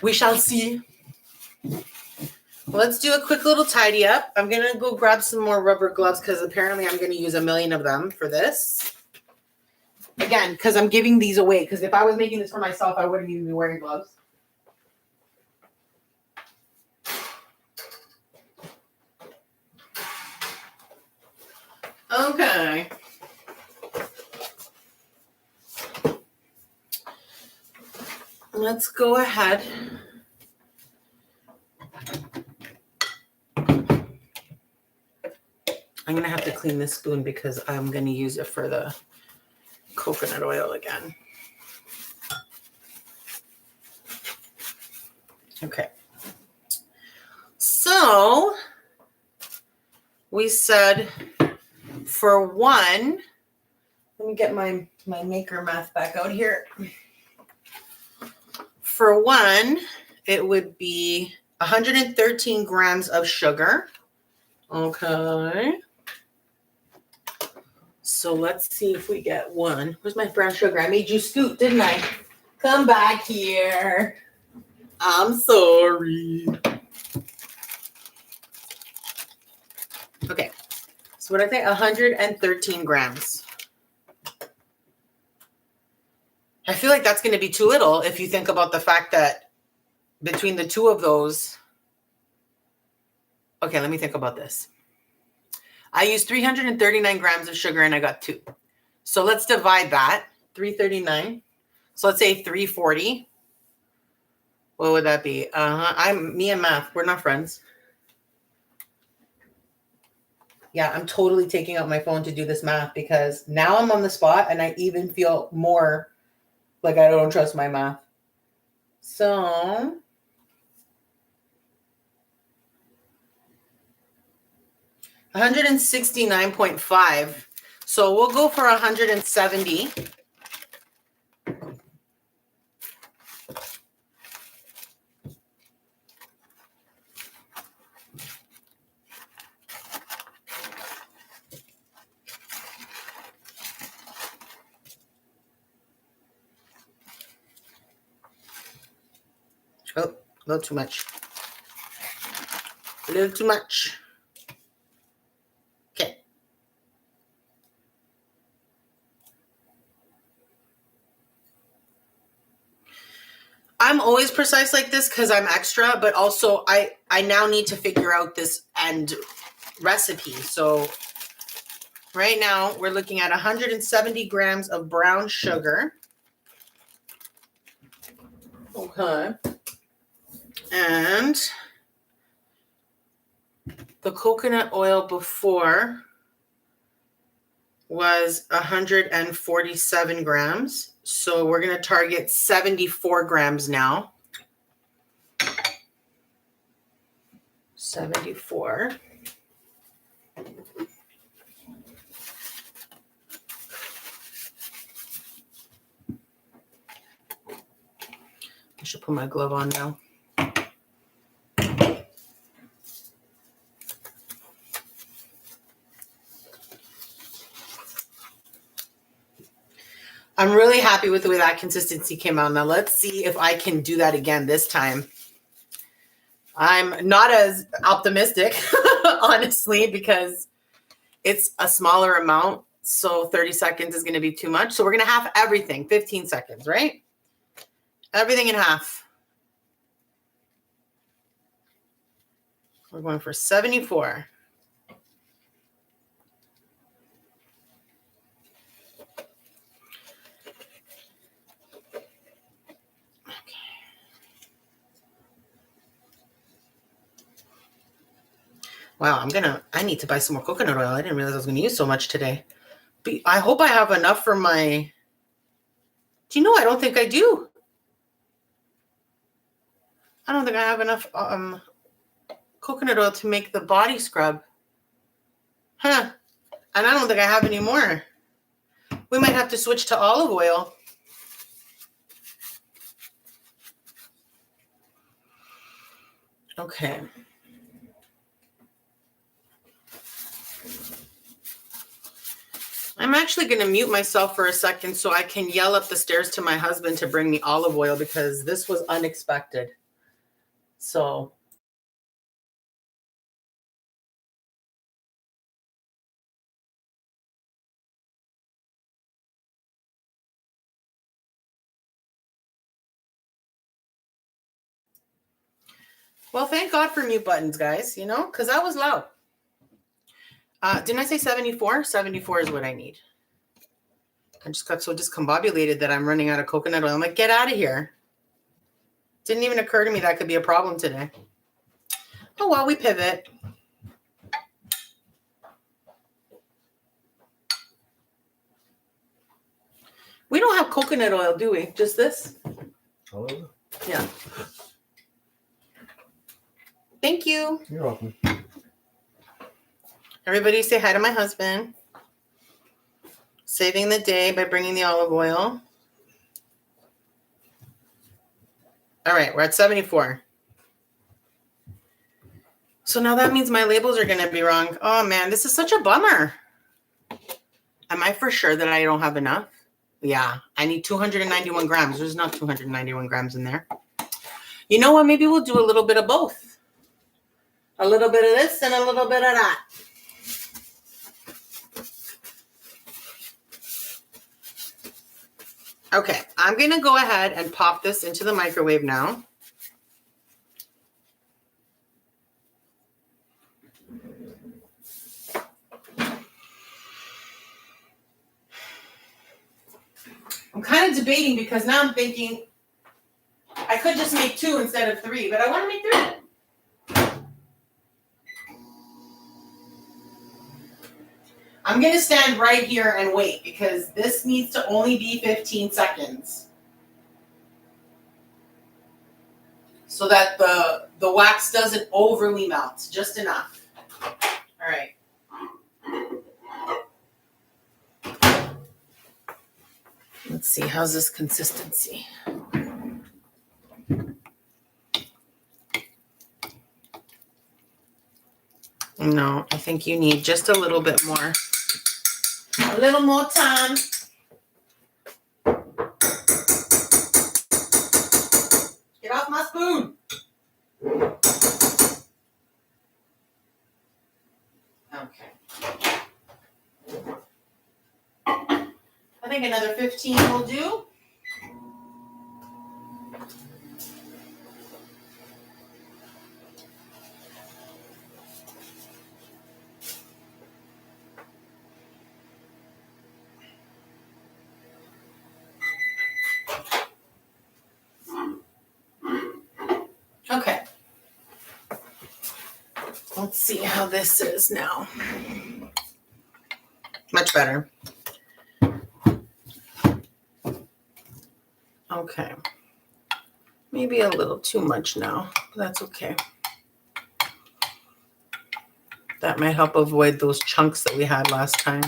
We shall see. Let's do a quick little tidy up. I'm going to go grab some more rubber gloves because apparently I'm going to use 1,000,000 of them for this. Again, because I'm giving these away. Because if I was making this for myself, I wouldn't even be wearing gloves. Okay. Let's go ahead. I'm going to have to clean this spoon because I'm going to use it for the coconut oil again. Okay. So we said for one, let me get my maker math back out here. For one, it would be 113 grams of sugar. Okay. So let's see if we get one. Where's my brown sugar? I made you scoot, didn't I? Come back here. I'm sorry. Okay. So what did I say? 113 grams. I feel like that's going to be too little if you think about the fact that between the two of those. Okay, let me think about this. I used 339 grams of sugar and I got 2. So let's divide that. 339. So let's say 340. What would that be? Me and math. We're not friends. Yeah, I'm totally taking out my phone to do this math because now I'm on the spot and I even feel more like I don't trust my math. So 169.5. So we'll go for 170. Oh, a little too much. A little too much. Okay. I'm always precise like this because I'm extra, but also I now need to figure out this end recipe. So right now we're looking at 170 grams of brown sugar. Okay. And the coconut oil before was 147 grams. So we're going to target 74 grams now. 74. I should put my glove on now. I'm really happy with the way that consistency came out. Now let's see if I can do that again this time. I'm not as optimistic, honestly, because it's a smaller amount. So 30 seconds is going to be too much. So we're going to half everything, 15 seconds, right? Everything in half. We're going for 74. Wow, I need to buy some more coconut oil. I didn't realize I was going to use so much today. But I hope I have enough for my, do you know, I don't think I do. I don't think I have enough coconut oil to make the body scrub. Huh. And I don't think I have any more. We might have to switch to olive oil. Okay. I I'm actually going to mute myself for a second so I can yell up the stairs to my husband to bring me olive oil because this was unexpected. So. Well, thank God for mute buttons, guys, you know, because that was loud. Didn't I say 74? 74 is what I need. I just got so discombobulated that I'm running out of coconut oil. I'm like, get out of here. Didn't even occur to me that could be a problem today. Oh, well, we pivot. We don't have coconut oil, do we? Just this? Oh. Yeah. Thank you. You're welcome. Everybody say hi to my husband. Saving the day by bringing the olive oil. All right, we're at 74. So now that means my labels are going to be wrong. Oh, man, this is such a bummer. Am I for sure that I don't have enough? Yeah, I need 291 grams. There's not 291 grams in there. You know what? Maybe we'll do a little bit of both. A little bit of this and a little bit of that. Okay, I'm going to go ahead and pop this into the microwave now. I'm kind of debating because now I'm thinking I could just make 2 instead of 3, but I want to make 3. I'm going to stand right here and wait because this needs to only be 15 seconds. So that the wax doesn't overly melt, just enough. All right. Let's see, how's this consistency? No, I think you need just a little bit more. A little more time. Get off my spoon. Okay. I think another 15 will do. Okay. Let's see how this is now. Much better. Okay. Maybe a little too much now. That's okay. That might help avoid those chunks that we had last time.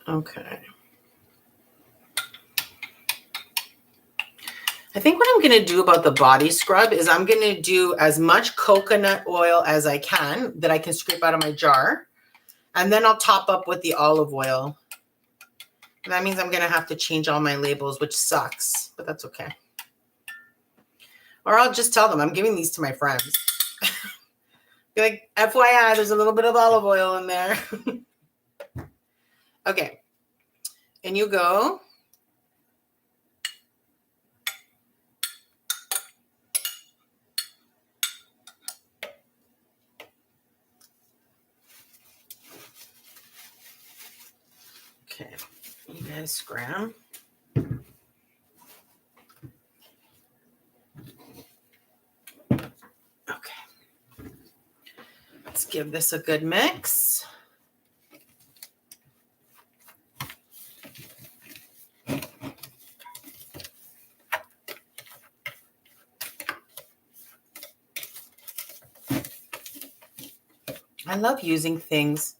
Okay. I think what I'm going to do about the body scrub is I'm going to do as much coconut oil as I can that I can scrape out of my jar. And then I'll top up with the olive oil. And that means I'm going to have to change all my labels, which sucks, but that's okay. Or I'll just tell them I'm giving these to my friends. Be like, FYI, there's a little bit of olive oil in there. Okay. And you go. Okay. You guys scram. Okay. Let's give this a good mix. I love using things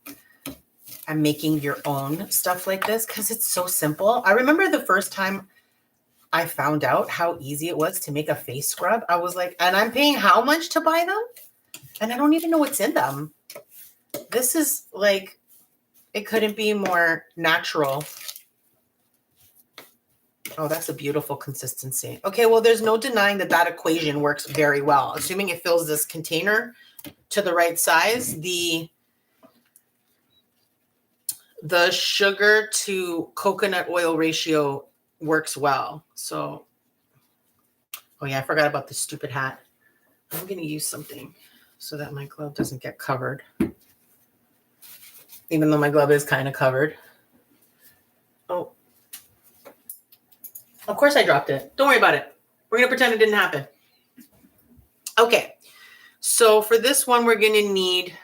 and making your own stuff like this because it's so simple. I remember the first time I found out how easy it was to make a face scrub. I was like, and I'm paying how much to buy them? And I don't even know what's in them. This is like, it couldn't be more natural. Oh, that's a beautiful consistency. Okay, well, there's no denying that that equation works very well. Assuming it fills this container to the right size, the sugar to coconut oil ratio works well. So, oh yeah, I forgot about this stupid hat. I'm going to use something so that my glove doesn't get covered. Even though my glove is kind of covered. Oh, of course I dropped it. Don't worry about it. We're going to pretend it didn't happen. Okay. So for this one, we're going to need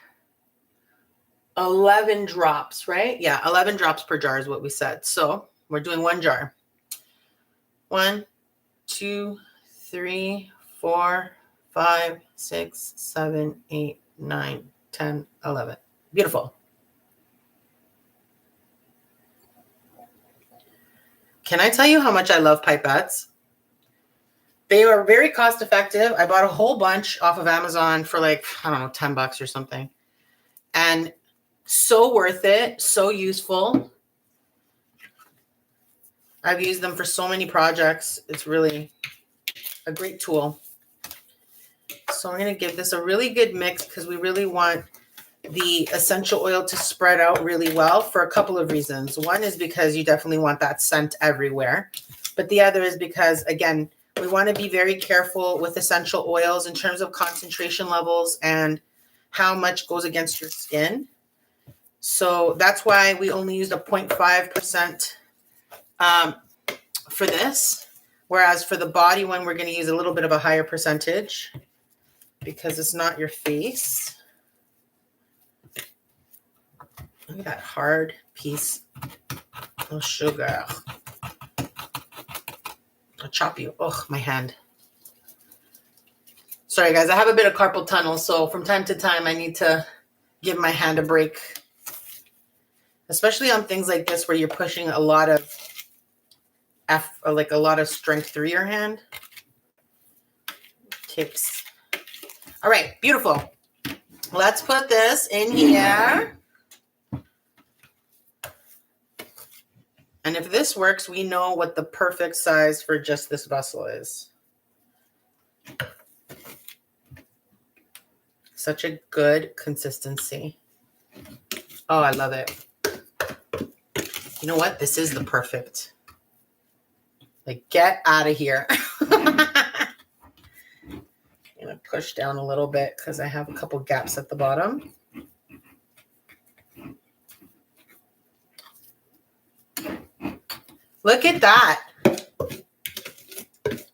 11 drops, right? Yeah, 11 drops per jar is what we said. So we're doing one jar. 1, 2, 3, 4, 5, 6, 7, 8, 9, 10, 11. Beautiful. Can I tell you how much I love pipettes? They are very cost effective. I bought a whole bunch off of Amazon for like, I don't know, 10 bucks or something. And so worth it, so useful. I've used them for so many projects. It's really a great tool. So I'm going to give this a really good mix because we really want the essential oil to spread out really well for a couple of reasons. One is because you definitely want that scent everywhere. But the other is because, again, we want to be very careful with essential oils in terms of concentration levels and how much goes against your skin. So that's why we only used a 0.5% for this. Whereas for the body one, we're going to use a little bit of a higher percentage because it's not your face. Look at that hard piece of sugar. I'll chop you. Oh, my hand. Sorry, guys. I have a bit of carpal tunnel, so from time to time, I need to give my hand a break. Especially on things like this where you're pushing a lot of strength through your hand. Tips. All right, beautiful. Let's put this in here. And if this works, we know what the perfect size for just this vessel is. Such a good consistency. Oh, I love it. You know what? This is the perfect. Like, get out of here. I'm going to push down a little bit because I have a couple gaps at the bottom. Look at that.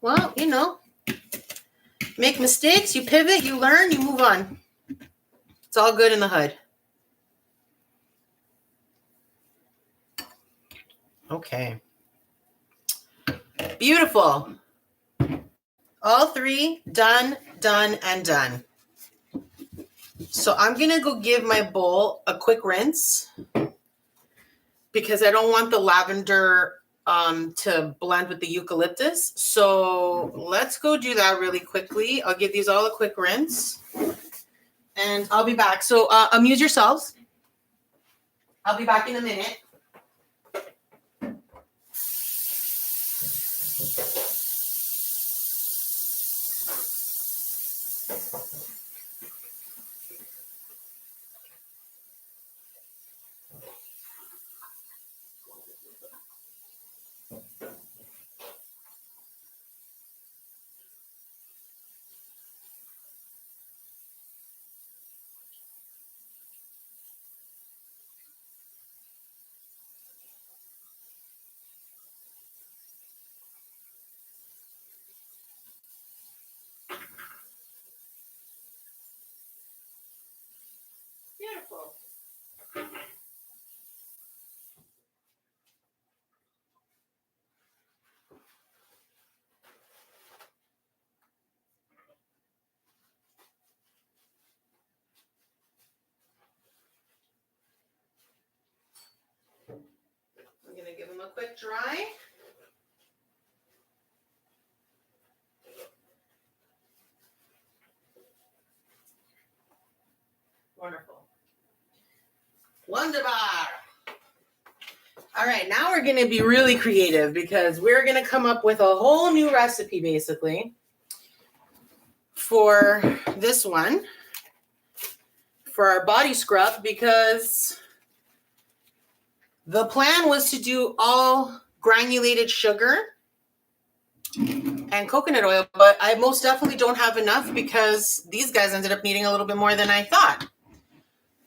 Well, you know, make mistakes, you pivot, you learn, you move on. It's all good in the hood. Okay. Beautiful. All three done, done, and done. So I'm going to go give my bowl a quick rinse because I don't want the lavender to blend with the eucalyptus. So let's go do that really quickly. I'll give these all a quick rinse and I'll be back. So amuse yourselves. I'll be back in a minute. quick dry. Wonderful. Wonderbar. All right, now we're going to be really creative because we're going to come up with a whole new recipe basically for this one, for our body scrub, because the plan was to do all granulated sugar and coconut oil, but I most definitely don't have enough because these guys ended up needing a little bit more than I thought.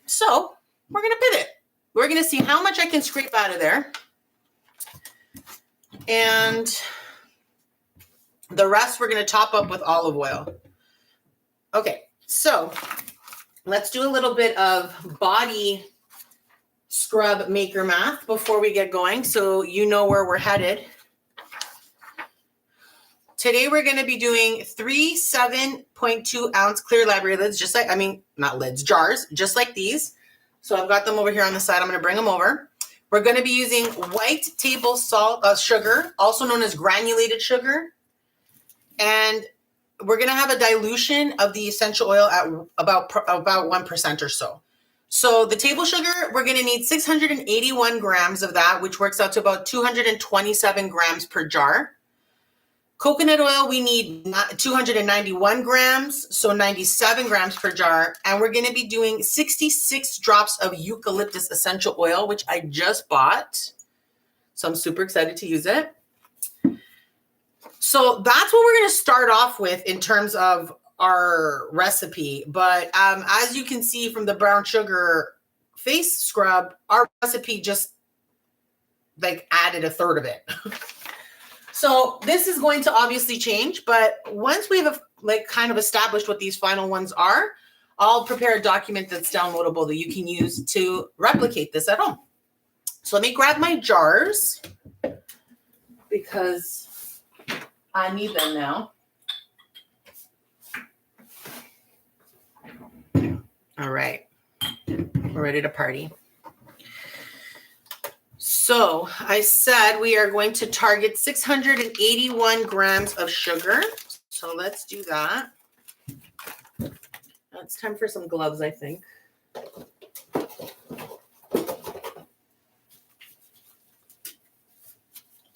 So we're going to pivot. We're going to see how much I can scrape out of there. And the rest we're going to top up with olive oil. Okay, so let's do a little bit of body scrub maker math before we get going so you know where we're headed. Today we're going to be doing 3 7.2 ounce clear library lids, just like, not lids, jars, just like these. So I've got them over here on the side. I'm going to bring them over. We're going to be using white table salt, sugar, also known as granulated sugar. And we're going to have a dilution of the essential oil at about 1% or so. So the table sugar, we're going to need 681 grams of that, which works out to about 227 grams per jar. Coconut oil, we need 291 grams, so 97 grams per jar. And we're going to be doing 66 drops of eucalyptus essential oil, which I just bought. So I'm super excited to use it. So that's what we're going to start off with in terms of our recipe. But as you can see from the brown sugar face scrub, our recipe just added a third of it. So this is going to obviously change, but once we've kind of established what these final ones are, I'll prepare a document that's downloadable that you can use to replicate this at home. So let me grab my jars because I need them now. All right, we're ready to party. So I said we are going to target 681 grams of sugar. So let's do that. Now it's time for some gloves, I think.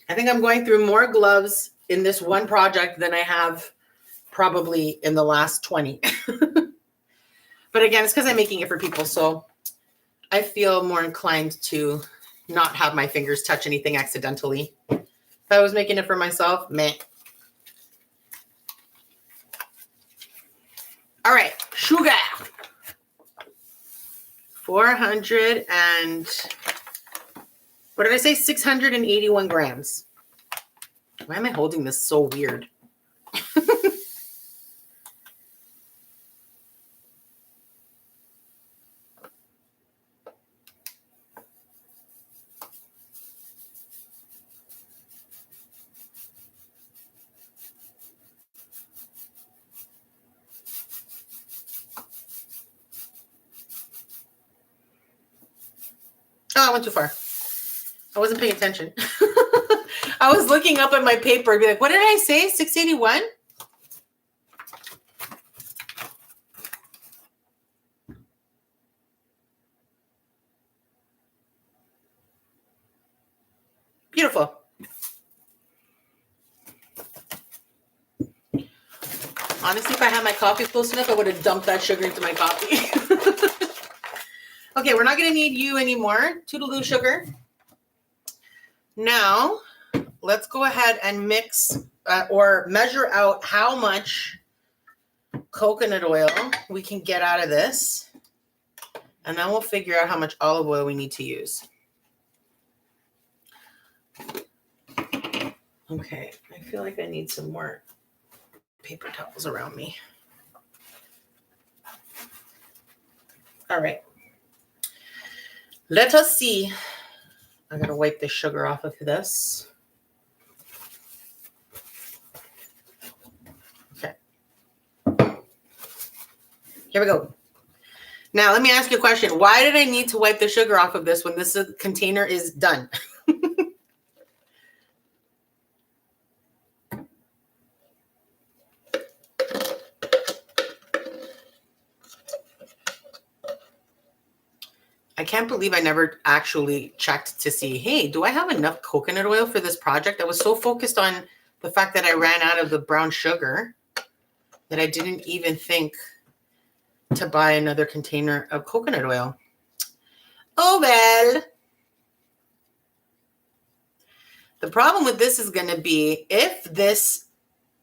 I think I'm going through more gloves in this one project than I have probably in the last 20. But again, it's because I'm making it for people. So I feel more inclined to not have my fingers touch anything accidentally. If I was making it for myself, meh. All right, sugar. 400 and, what did I say? 681 grams. Why am I holding this so weird? Oh, I went too far. I wasn't paying attention. I was looking up at my paper and be like, what did I say? 681? Beautiful. Honestly, if I had my coffee close enough, I would have dumped that sugar into my coffee. Okay, we're not going to need you anymore. Toodaloo sugar. Now, let's go ahead and mix or measure out how much coconut oil we can get out of this. And then we'll figure out how much olive oil we need to use. Okay, I feel like I need some more paper towels around me. All right. Let us see. I'm going to wipe the sugar off of this. Okay. Here we go. Now, let me ask you a question. Why did I need to wipe the sugar off of this when this container is done? I can't believe I never actually checked to see, hey, do I have enough coconut oil for this project? I was so focused on the fact that I ran out of the brown sugar that I didn't even think to buy another container of coconut oil. Oh, well. The problem with this is going to be if this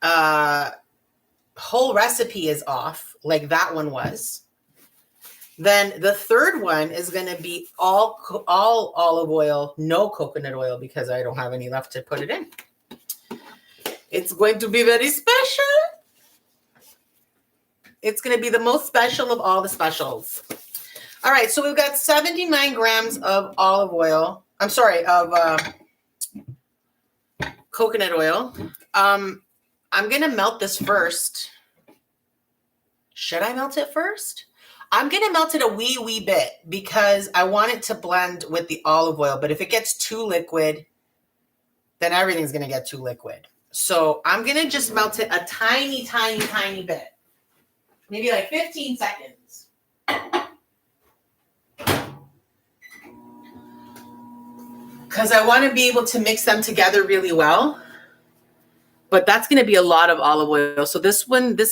whole recipe is off, like that one was, then the third one is going to be all olive oil, no coconut oil, because I don't have any left to put it in. It's going to be very special. It's going to be the most special of all the specials. All right, so we've got 79 grams of olive oil. I'm sorry, of coconut oil. I'm going to melt this first. Should I melt it first? I'm going to melt it a wee bit because I want it to blend with the olive oil. But if it gets too liquid, then everything's going to get too liquid. So I'm going to just melt it a tiny, tiny, tiny bit. Maybe like 15 seconds. Because I want to be able to mix them together really well. But that's going to be a lot of olive oil. So this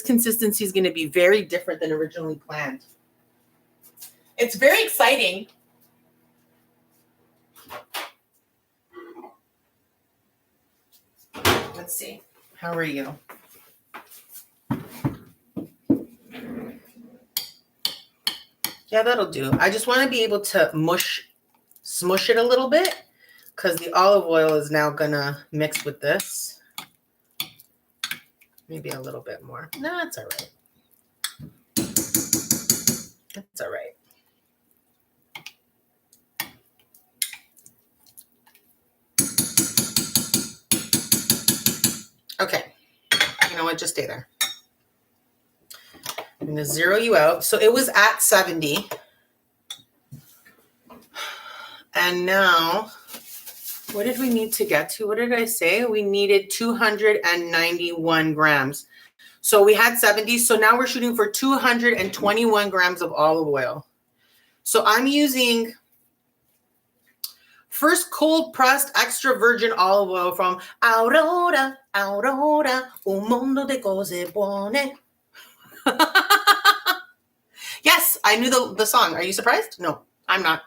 consistency is going to be very different than originally planned. It's very exciting. Let's see. How are you? Yeah, that'll do. I just want to be able to smush it a little bit because the olive oil is now going to mix with this. Maybe a little bit more. No, it's all right. It's all right. Okay. You know what? Just stay there. I'm going to zero you out. So it was at 70. And now, what did we need to get to? What did I say? We needed 291 grams. So we had 70. So now we're shooting for 221 grams of olive oil. So I'm using first cold pressed extra virgin olive oil from Aurora, un mondo de cose buone. Yes, I knew the song. Are you surprised? No, I'm not.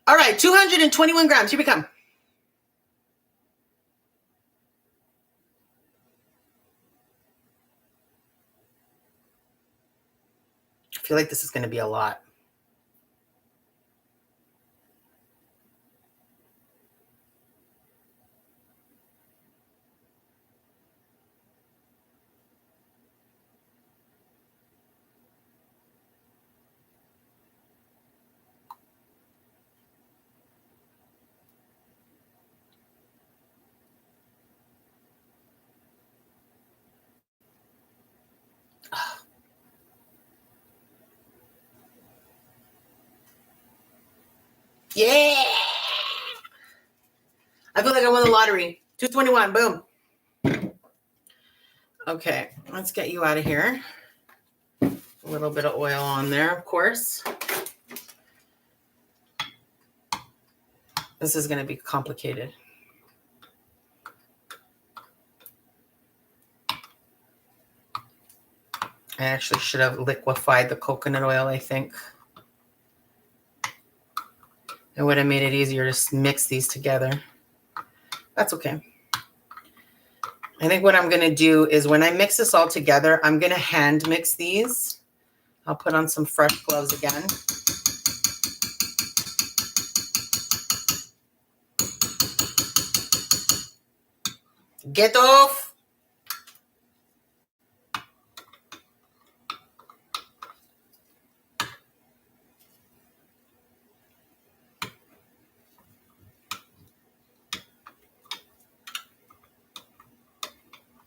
All right, 221 grams. Here we come. I feel like this is going to be a lot. Yeah. I feel like I won the lottery. 221, boom. Okay, let's get you out of here. A little bit of oil on there, of course. This is going to be complicated. I actually should have liquefied the coconut oil, I think. It would have made it easier to mix these together. That's okay. I think what I'm going to do is when I mix this all together, I'm going to hand mix these. I'll put on some fresh gloves again. Get off.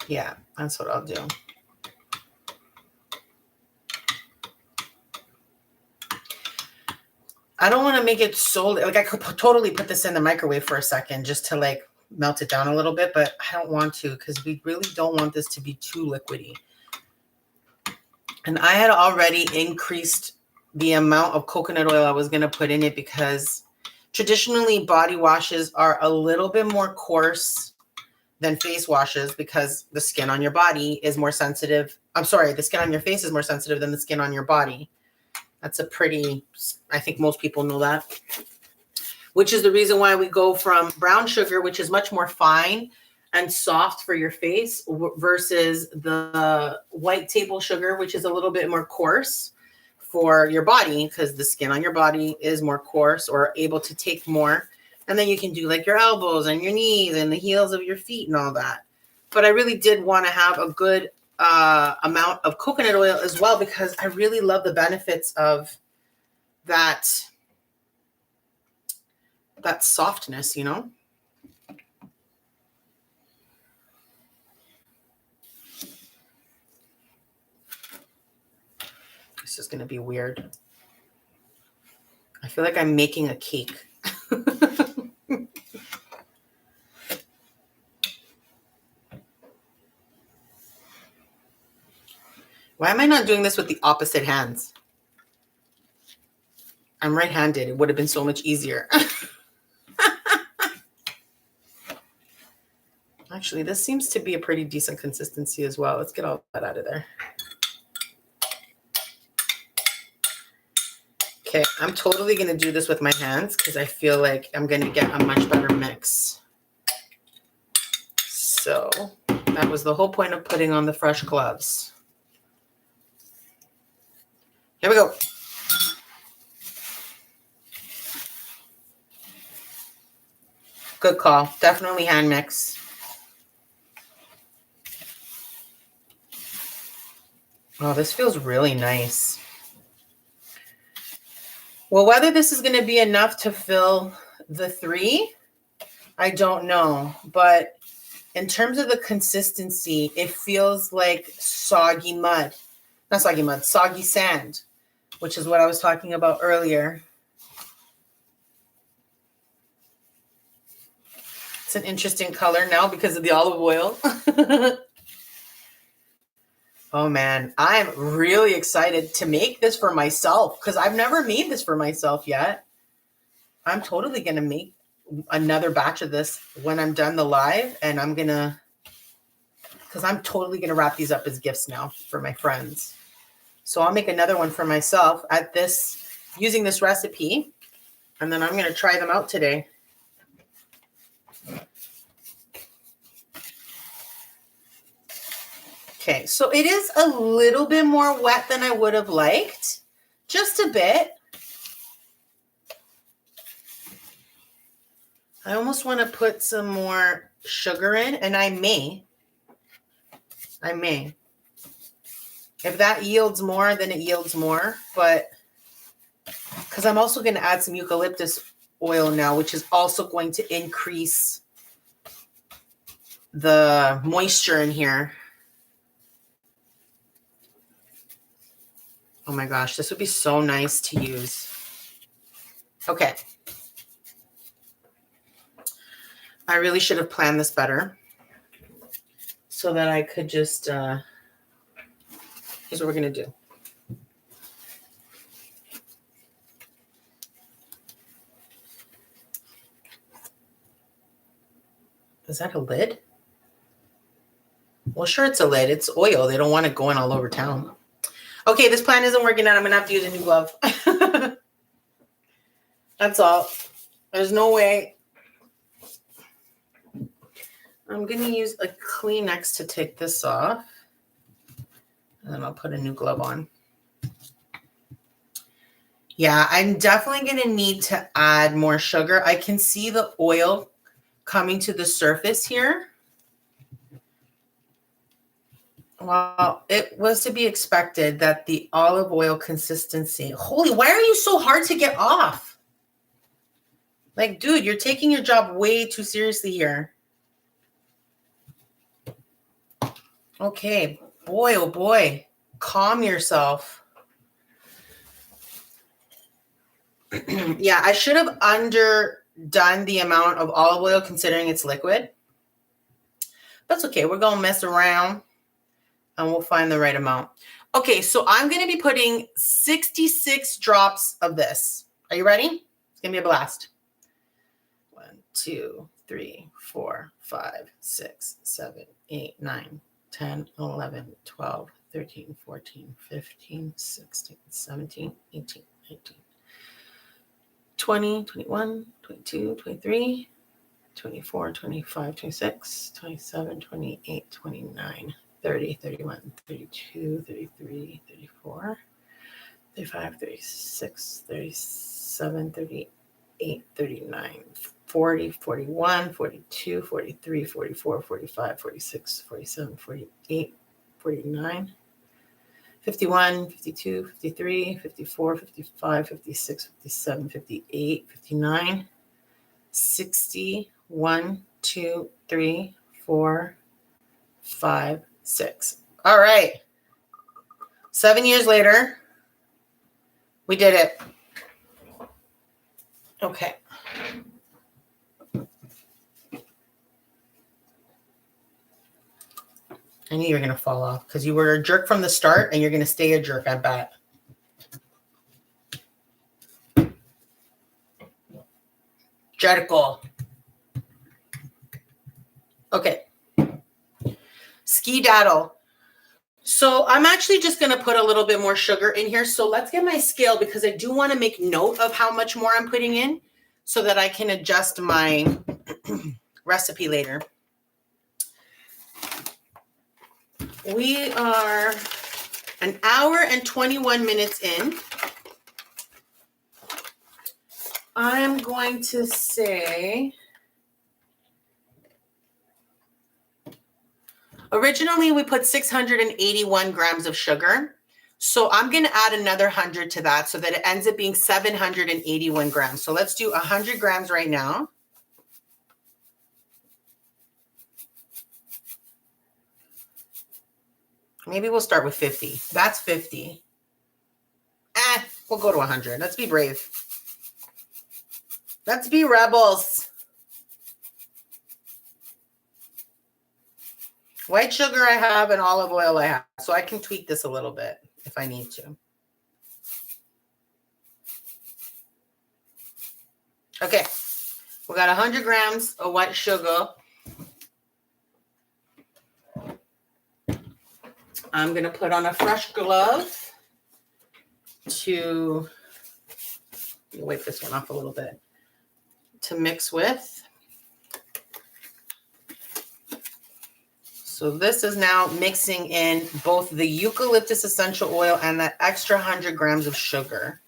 Yeah, that's what I'll do. I don't want to make it so, like I could totally put this in the microwave for a second just to like melt it down a little bit, but I don't want to because we really don't want this to be too liquidy. And I had already increased the amount of coconut oil I was going to put in it, because traditionally body washes are a little bit more coarse than face washes because the skin on your body is more sensitive. I'm sorry, the skin on your face is more sensitive than the skin on your body. That's a pretty, I think most people know that, which is the reason why we go from brown sugar, which is much more fine and soft for your face, versus the white table sugar, which is a little bit more coarse for your body, because the skin on your body is more coarse or able to take more. And then you can do like your elbows and your knees and the heels of your feet and all that. But I really did want to have a good amount of coconut oil as well, because I really love the benefits of that softness, you know? This is going to be weird. I feel like I'm making a cake. Why am I not doing this with the opposite hands? I'm right-handed. It would have been so much easier. Actually, this seems to be a pretty decent consistency as well. Let's get all that out of there. Okay, I'm totally going to do this with my hands because I feel like I'm going to get a much better mix. So that was the whole point of putting on the fresh gloves. Here we go. Good call. Definitely hand mix. Oh, this feels really nice. Well, whether this is going to be enough to fill the 3, I don't know. But in terms of the consistency, it feels like soggy mud. Not soggy mud, soggy sand, which is what I was talking about earlier. It's an interesting color now because of the olive oil. Oh man, I'm really excited to make this for myself because I've never made this for myself yet. I'm totally going to make another batch of this when I'm done the live, and I'm going to, because I'm totally going to wrap these up as gifts now for my friends. So I'll make another one for myself at this, using this recipe, and then I'm going to try them out today. Okay, so it is a little bit more wet than I would have liked, just a bit. I almost want to put some more sugar in, and I may. If that yields more, then it yields more, but because I'm also going to add some eucalyptus oil now, which is also going to increase the moisture in here. Oh my gosh, this would be so nice to use. Okay. I really should have planned this better so that I could just, here's what we're going to do. Is that a lid? Well, sure, it's a lid. It's oil. They don't want it going all over town. Okay, this plan isn't working out. I'm going to have to use a new glove. That's all. There's no way. I'm going to use a Kleenex to take this off. And then I'll put a new glove on. Yeah, I'm definitely going to need to add more sugar. I can see the oil coming to the surface here. Well, it was to be expected that the olive oil consistency. Holy, why are you so hard to get off? Like, dude, you're taking your job way too seriously here. Okay, boy, oh boy, calm yourself. Yeah, I should have underdone the amount of olive oil considering it's liquid. That's okay. We're going to mess around and we'll find the right amount. Okay, so I'm going to be putting 66 drops of this. Are you ready? It's going to be a blast. 1, 2, 3, 4, 5, 6, 7, 8, 9, 10, 11, 12, 13, 14, 15, 16, 17, 18, 19, 20, 21, 22, 23, 24, 25, 26, 27, 28, 29, 30, 31, 32, 33, 34, 35, 36, 37, 38, 39, 40, 41, 42, 43, 44, 45, 46, 47, 48, 49, 51, 52, 53, 54, 55, 56, 57, 58, 59, 60, 1, 2, 3, 4, 5, 6. All right. 7 years later, we did it. Okay. I knew you were going to fall off because you were a jerk from the start and you're going to stay a jerk, I bet. Jerko. Okay. Ski-daddle. So I'm actually just going to put a little bit more sugar in here. So let's get my scale because I do want to make note of how much more I'm putting in so that I can adjust my recipe later. We are an hour and 21 minutes in. I'm going to say, originally we put 681 grams of sugar. So I'm going to add another 100 to that so that it ends up being 781 grams. So let's do 100 grams right now. Maybe we'll start with 50. That's 50. We'll go to 100. Let's be brave. Let's be rebels. White sugar I have and olive oil I have. So I can tweak this a little bit if I need to. Okay. We got 100 grams of white sugar. I'm going to put on a fresh glove to, let me wipe this one off a little bit, to mix with. So this is now mixing in both the eucalyptus essential oil and that extra 100 grams of sugar.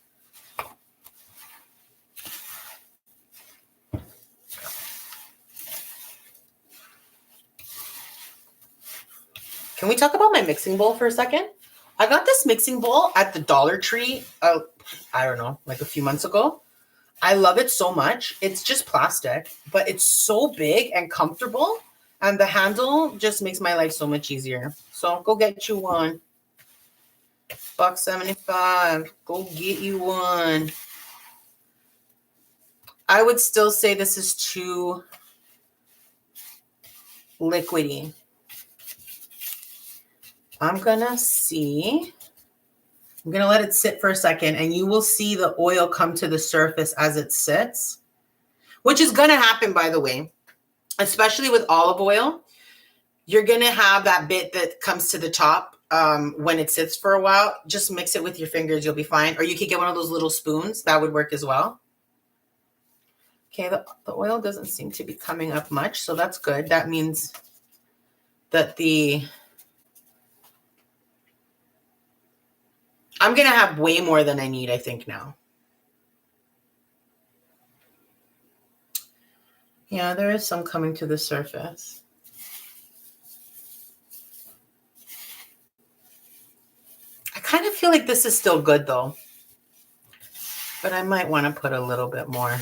Can we talk about my mixing bowl for a second? I got this mixing bowl at the Dollar Tree, I don't know, like a few months ago. I love it so much. It's just plastic, but it's so big and comfortable. And the handle just makes my life so much easier. So go get you one. $1.75. Go get you one. I would still say this is too liquidy. I'm going to see. I'm going to let it sit for a second and you will see the oil come to the surface as it sits, which is going to happen, by the way, especially with olive oil. You're going to have that bit that comes to the top when it sits for a while. Just mix it with your fingers. You'll be fine. Or you could get one of those little spoons. That would work as well. Okay, the oil doesn't seem to be coming up much, so that's good. That means that I'm going to have way more than I need, I think, now. Yeah, there is some coming to the surface. I kind of feel like this is still good, though. But I might want to put a little bit more.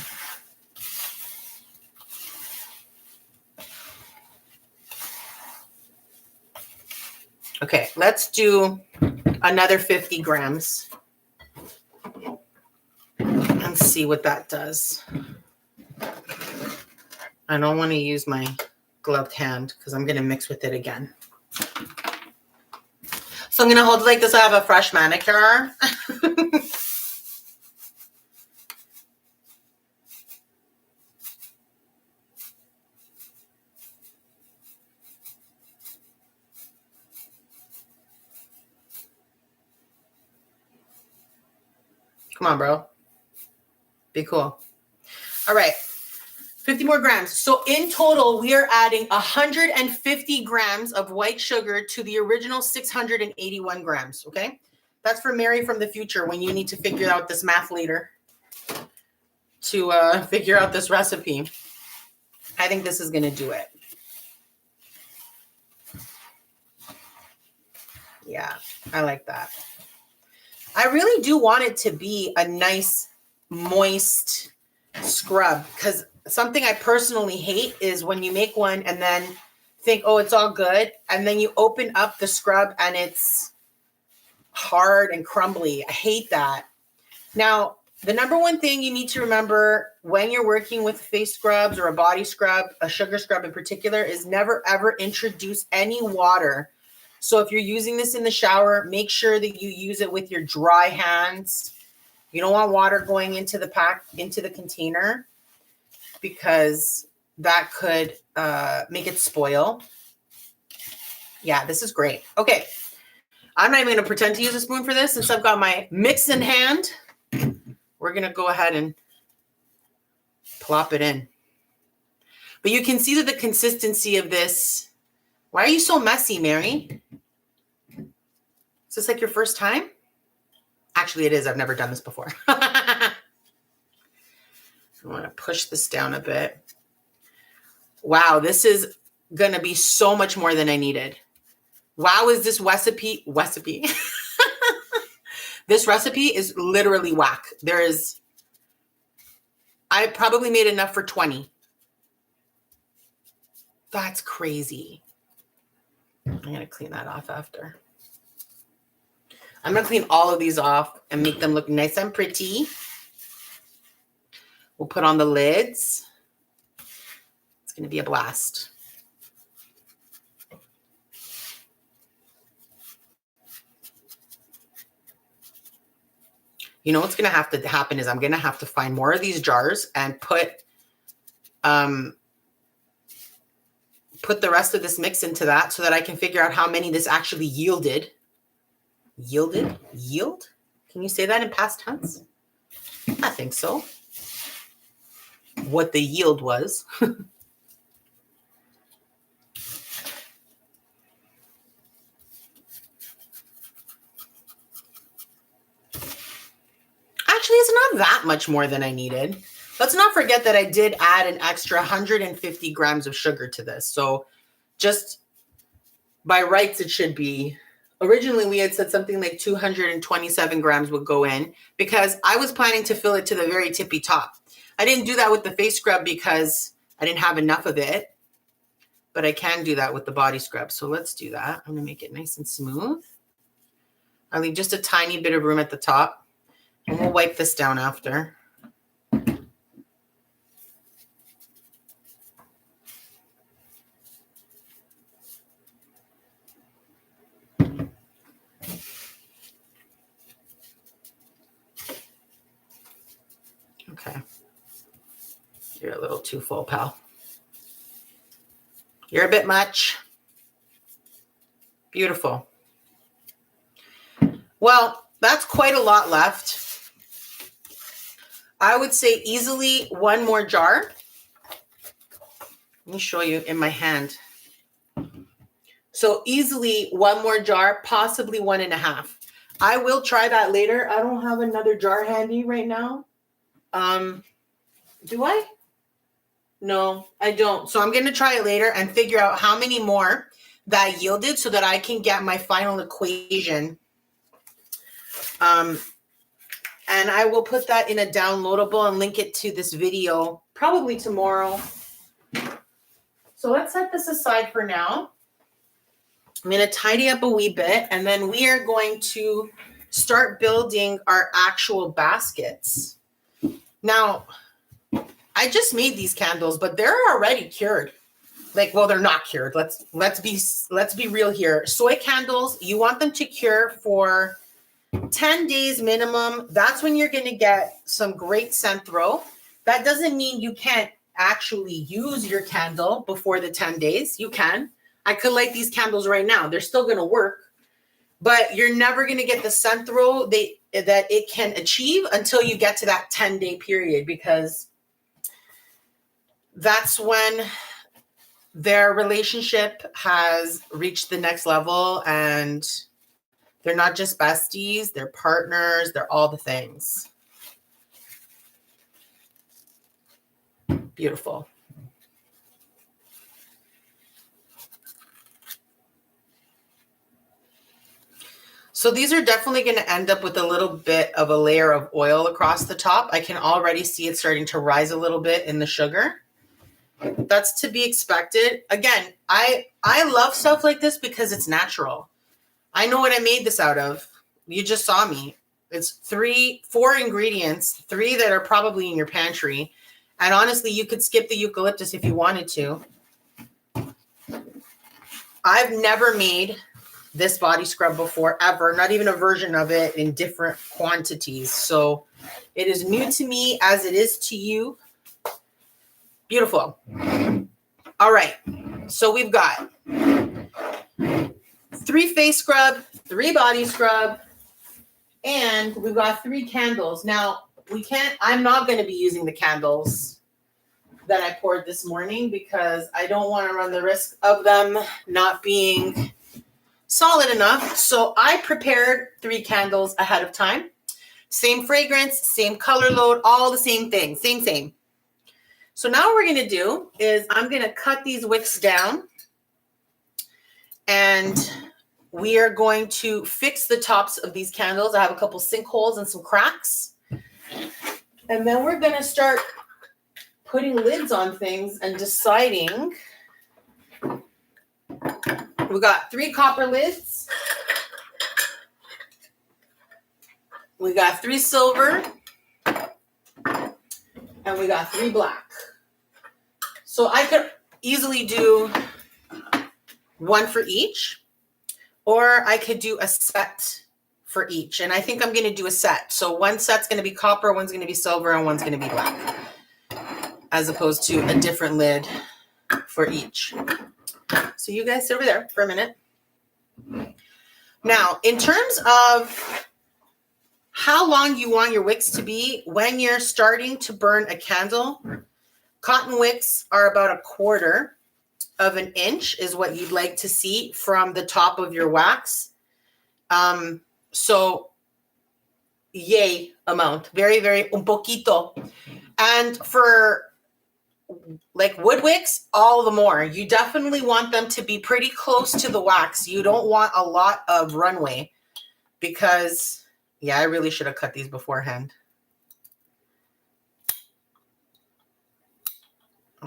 Okay, let's do another 50 grams and see what that does. I don't want to use my gloved hand because I'm going to mix with it again. So I'm going to hold it like this. I have a fresh manicure. Come on, bro. Be cool. All right. 50 more grams. So in total, we are adding 150 grams of white sugar to the original 681 grams, okay? That's for Mary from the future when you need to figure out this math later to figure out this recipe. I think this is going to do it. Yeah, I like that. I really do want it to be a nice, moist scrub because something I personally hate is when you make one and then think, oh, it's all good. And then you open up the scrub and it's hard and crumbly. I hate that. Now, the number one thing you need to remember when you're working with face scrubs or a body scrub, a sugar scrub in particular, is never, ever introduce any water. So if you're using this in the shower, make sure that you use it with your dry hands. You don't want water going into the container because that could make it spoil. Yeah, this is great. Okay. I'm not even going to pretend to use a spoon for this since I've got my mix in hand. We're going to go ahead and plop it in. But you can see that the consistency of this. Why are you so messy, Mary? Is this like your first time? Actually, it is. I've never done this before. I want to push this down a bit. Wow, this is going to be so much more than I needed. Wow, is this recipe? This recipe is literally whack. I probably made enough for 20. That's crazy. I'm going to clean that off after. I'm going to clean all of these off and make them look nice and pretty. We'll put on the lids. It's going to be a blast. You know what's going to have to happen is I'm going to have to find more of these jars and put the rest of this mix into that so that I can figure out how many this actually yielded. Yielded? Yield? Can you say that in past tense? I think so. What the yield was. Actually, it's not that much more than I needed. Let's not forget that I did add an extra 150 grams of sugar to this. So just by rights, it should be. Originally, we had said something like 227 grams would go in because I was planning to fill it to the very tippy top. I didn't do that with the face scrub because I didn't have enough of it, but I can do that with the body scrub. So let's do that. I'm going to make it nice and smooth. I'll leave just a tiny bit of room at the top, and we'll wipe this down after. Okay. You're a little too full, pal. You're a bit much. Beautiful. Well, that's quite a lot left. I would say easily one more jar. Let me show you in my hand. So easily one more jar, possibly 1.5. I will try that later. I don't have another jar handy right now. Do I? No, I don't. So I'm going to try it later and figure out how many more that yielded so that I can get my final equation. And I will put that in a downloadable and link it to this video probably tomorrow. So let's set this aside for now. I'm going to tidy up a wee bit, and then we are going to start building our actual baskets. Now, I just made these candles, but they're already cured. like, well, they're not cured. Let's be real here. Soy candles, you want them to cure for 10 days minimum. That's when you're going to get some great scent throw. That doesn't mean you can't actually use your candle before the 10 days. You can. I could light these candles right now. They're still going to work, but you're never going to get the scent throw that it can achieve until you get to that 10-day period, because that's when their relationship has reached the next level, and they're not just besties, they're partners, they're all the things. Beautiful. So these are definitely going to end up with a little bit of a layer of oil across the top. I can already see it starting to rise a little bit in the sugar. That's to be expected. Again, I love stuff like this because it's natural. I know what I made this out of. You just saw me. It's 4 ingredients, 3 that are probably in your pantry. And honestly, you could skip the eucalyptus if you wanted to. I've never made this body scrub before, ever. Not even a version of it in different quantities. So it is new to me as it is to you. Beautiful. All right. So we've got 3 face scrub, 3 body scrub, and we've got 3 candles. Now, I'm not going to be using the candles that I poured this morning because I don't want to run the risk of them not being solid enough. So I prepared 3 candles ahead of time. Same fragrance, same color load, all the same thing, same. So now what we're going to do is I'm going to cut these wicks down, and we are going to fix the tops of these candles. I have a couple sinkholes and some cracks. And then we're going to start putting lids on things and deciding. We got 3 copper lids. We got 3 silver. And we got 3 black. So I could easily do 1 for each, or I could do a set for each. And I think I'm going to do a set. So 1 set's going to be copper, 1's going to be silver, and 1's going to be black, as opposed to a different lid for each. So you guys sit over there for a minute. Now, in terms of how long you want your wicks to be when you're starting to burn a candle, cotton wicks are about 1/4 of an inch is what you'd like to see from the top of your wax. So yay amount, very, very un poquito. And for like wood wicks, all the more. You definitely want them to be pretty close to the wax. You don't want a lot of runway because, yeah, I really should have cut these beforehand.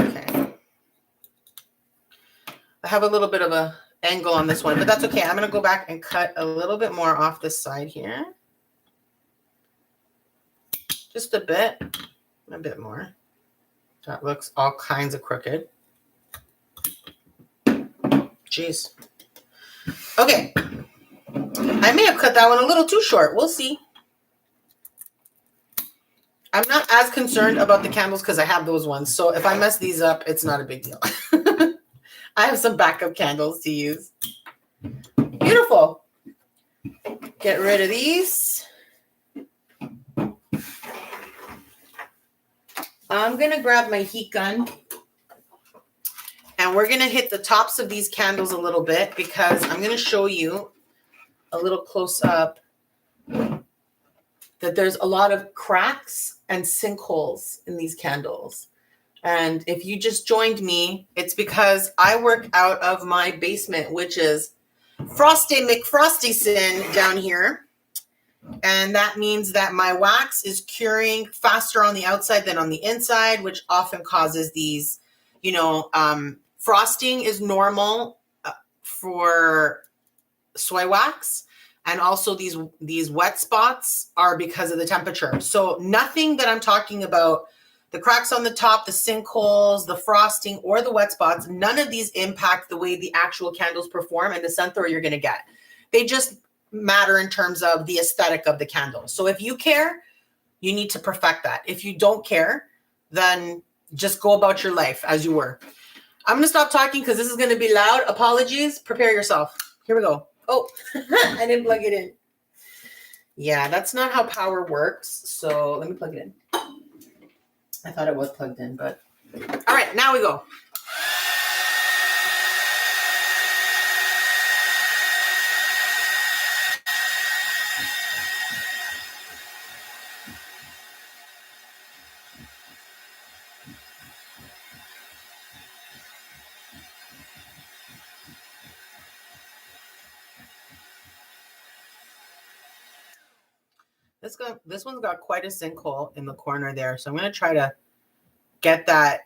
Okay. I have a little bit of a angle on this one, but that's okay. I'm going to go back and cut a little bit more off this side here. Just a bit more. That looks all kinds of crooked. Jeez. Okay. I may have cut that one a little too short. We'll see. I'm not as concerned about the candles because I have those ones. So if I mess these up, it's not a big deal. I have some backup candles to use. Beautiful. Get rid of these. I'm going to grab my heat gun. And we're going to hit the tops of these candles a little bit because I'm going to show you a little close up that there's a lot of cracks and sinkholes in these candles. And if you just joined me, it's because I work out of my basement, which is Frosty McFrostyson down here. And that means that my wax is curing faster on the outside than on the inside, which often causes these, frosting is normal for soy wax. And also these wet spots are because of the temperature. So nothing that I'm talking about The cracks on the top, the sinkholes, the frosting, or the wet spots, none of these impact the way the actual candles perform and the scent throw you're going to get. They just matter in terms of the aesthetic of the candle. So if you care, you need to perfect that. If you don't care, then just go about your life as you were. I'm going to stop talking because this is going to be loud. Apologies. Prepare yourself. Here we go. Oh, I didn't plug it in. Yeah, that's not how power works. So let me plug it in. I thought it was plugged in, but all right, now we go. This one's got quite a sinkhole in the corner there. So I'm going to try to get that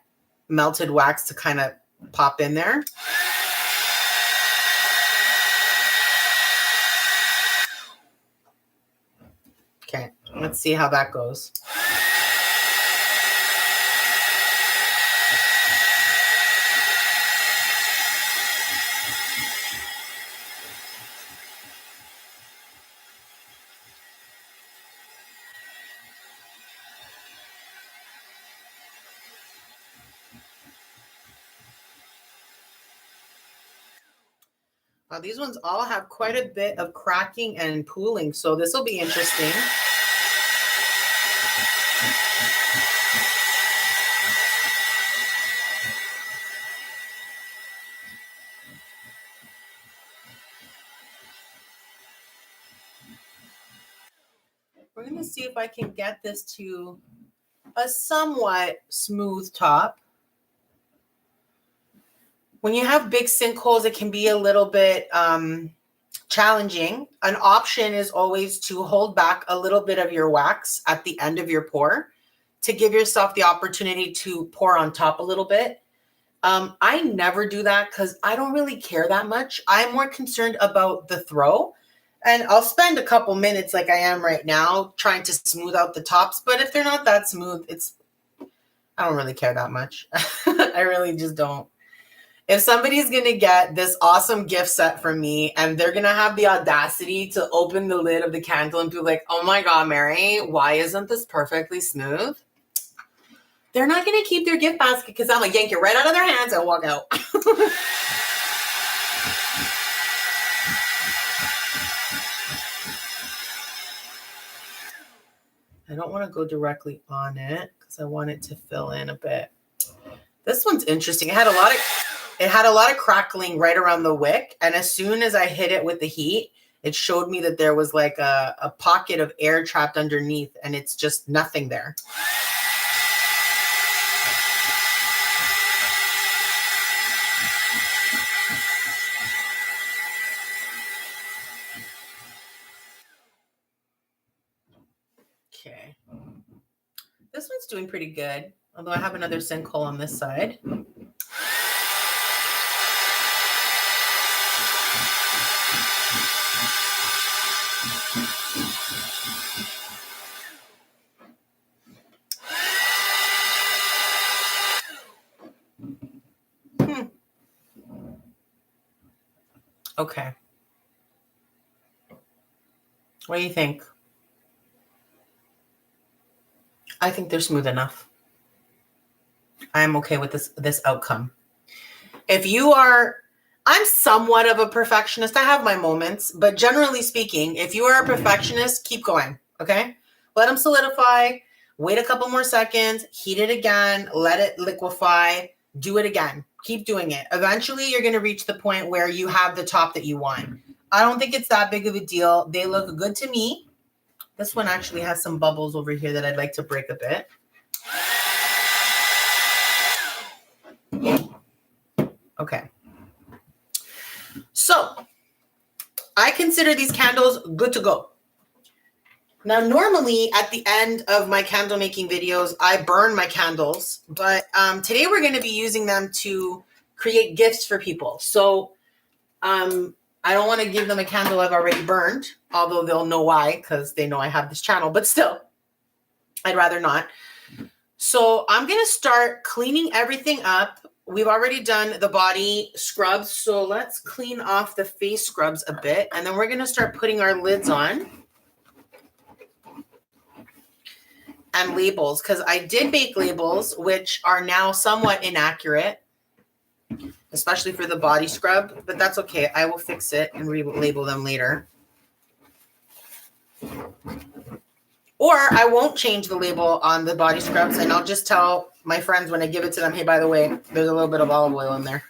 melted wax to kind of pop in there. Okay, let's see how that goes. These ones all have quite a bit of cracking and pooling, so this will be interesting. We're going to see if I can get this to a somewhat smooth top. When you have big sinkholes, it can be a little bit challenging. An option is always to hold back a little bit of your wax at the end of your pour to give yourself the opportunity to pour on top a little bit. I never do that because I don't really care that much. I'm more concerned about the throw. And I'll spend a couple minutes like I am right now trying to smooth out the tops. But if they're not that smooth, I don't really care that much. I really just don't. If somebody's going to get this awesome gift set from me and they're going to have the audacity to open the lid of the candle and be like, oh my God, Mary, why isn't this perfectly smooth? They're not going to keep their gift basket because I'm going to yank it right out of their hands and walk out. I don't want to go directly on it because I want it to fill in a bit. This one's interesting. It had a lot of crackling right around the wick. And as soon as I hit it with the heat, it showed me that there was like a pocket of air trapped underneath and it's just nothing there. Okay. This one's doing pretty good, although I have another sinkhole on this side. Okay. What do you think? I think they're smooth enough. I'm okay with this outcome. I'm somewhat of a perfectionist. I have my moments, but generally speaking, if you are a perfectionist, keep going, okay? Let them solidify, wait a couple more seconds, heat it again, let it liquefy, do it again. Keep doing it. Eventually, you're going to reach the point where you have the top that you want. I don't think it's that big of a deal. They look good to me. This one actually has some bubbles over here that I'd like to break a bit. Okay. So I consider these candles good to go. Now, normally at the end of my candle making videos, I burn my candles, but today we're going to be using them to create gifts for people. So I don't want to give them a candle I've already burned, although they'll know why because they know I have this channel, but still, I'd rather not. So I'm going to start cleaning everything up. We've already done the body scrubs, so let's clean off the face scrubs a bit, and then we're going to start putting our lids on and labels, because I did make labels, which are now somewhat inaccurate, especially for the body scrub, but that's okay. I will fix it and relabel them later. Or I won't change the label on the body scrubs, and I'll just tell my friends when I give it to them, hey, by the way, there's a little bit of olive oil in there.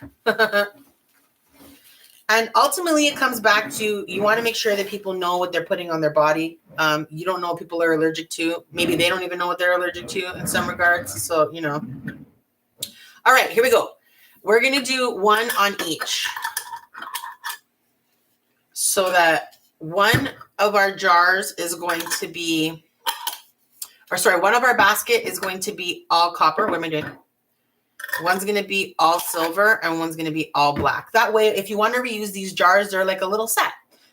And ultimately, it comes back to you want to make sure that people know what they're putting on their body. You don't know what people are allergic to. Maybe they don't even know what they're allergic to in some regards. So, you know. All right, here we go. We're going to do one on each. So that one of our jars is going to be, or sorry, one of our basket is going to be all copper. What am I doing? One's going to be all silver and one's going to be all black. That way, if you want to reuse these jars, they're like a little set.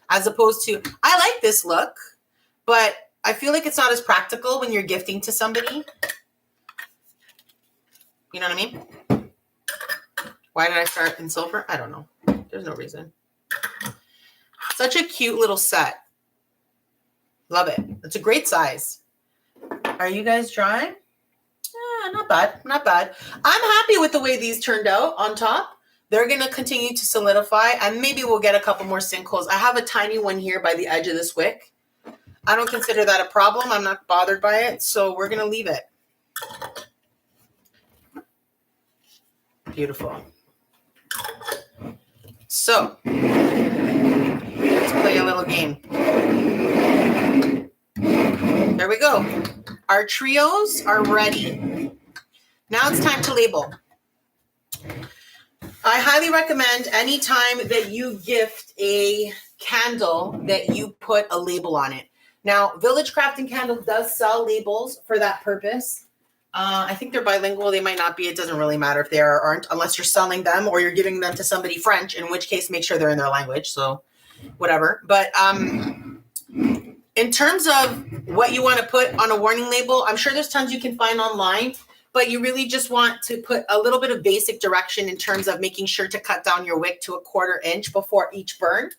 As opposed to, I like this look, but I feel like it's not as practical when you're gifting to somebody. You know what I mean? Why did I start in silver? I don't know. There's no reason. Such a cute little set. Love it. It's a great size. Are you guys dry? Not bad. Not bad. I'm happy with the way these turned out on top. They're going to continue to solidify, and maybe we'll get a couple more sinkholes. I have a tiny one here by the edge of this wick. I don't consider that a problem. I'm not bothered by it, so we're going to leave it. Beautiful. So, let's play a little game. There we go. Our trios are ready. Now it's time to label. I highly recommend anytime that you gift a candle that you put a label on it. Now, Village Crafting Candle does sell labels for that purpose. I think they're bilingual. They might not be. It doesn't really matter if they are or aren't, unless you're selling them or you're giving them to somebody French, in which case make sure they're in their language. So whatever. But in terms of what you want to put on a warning label, I'm sure there's tons you can find online, but you really just want to put a little bit of basic direction in terms of making sure to cut down your wick to 1/4 inch before each burn.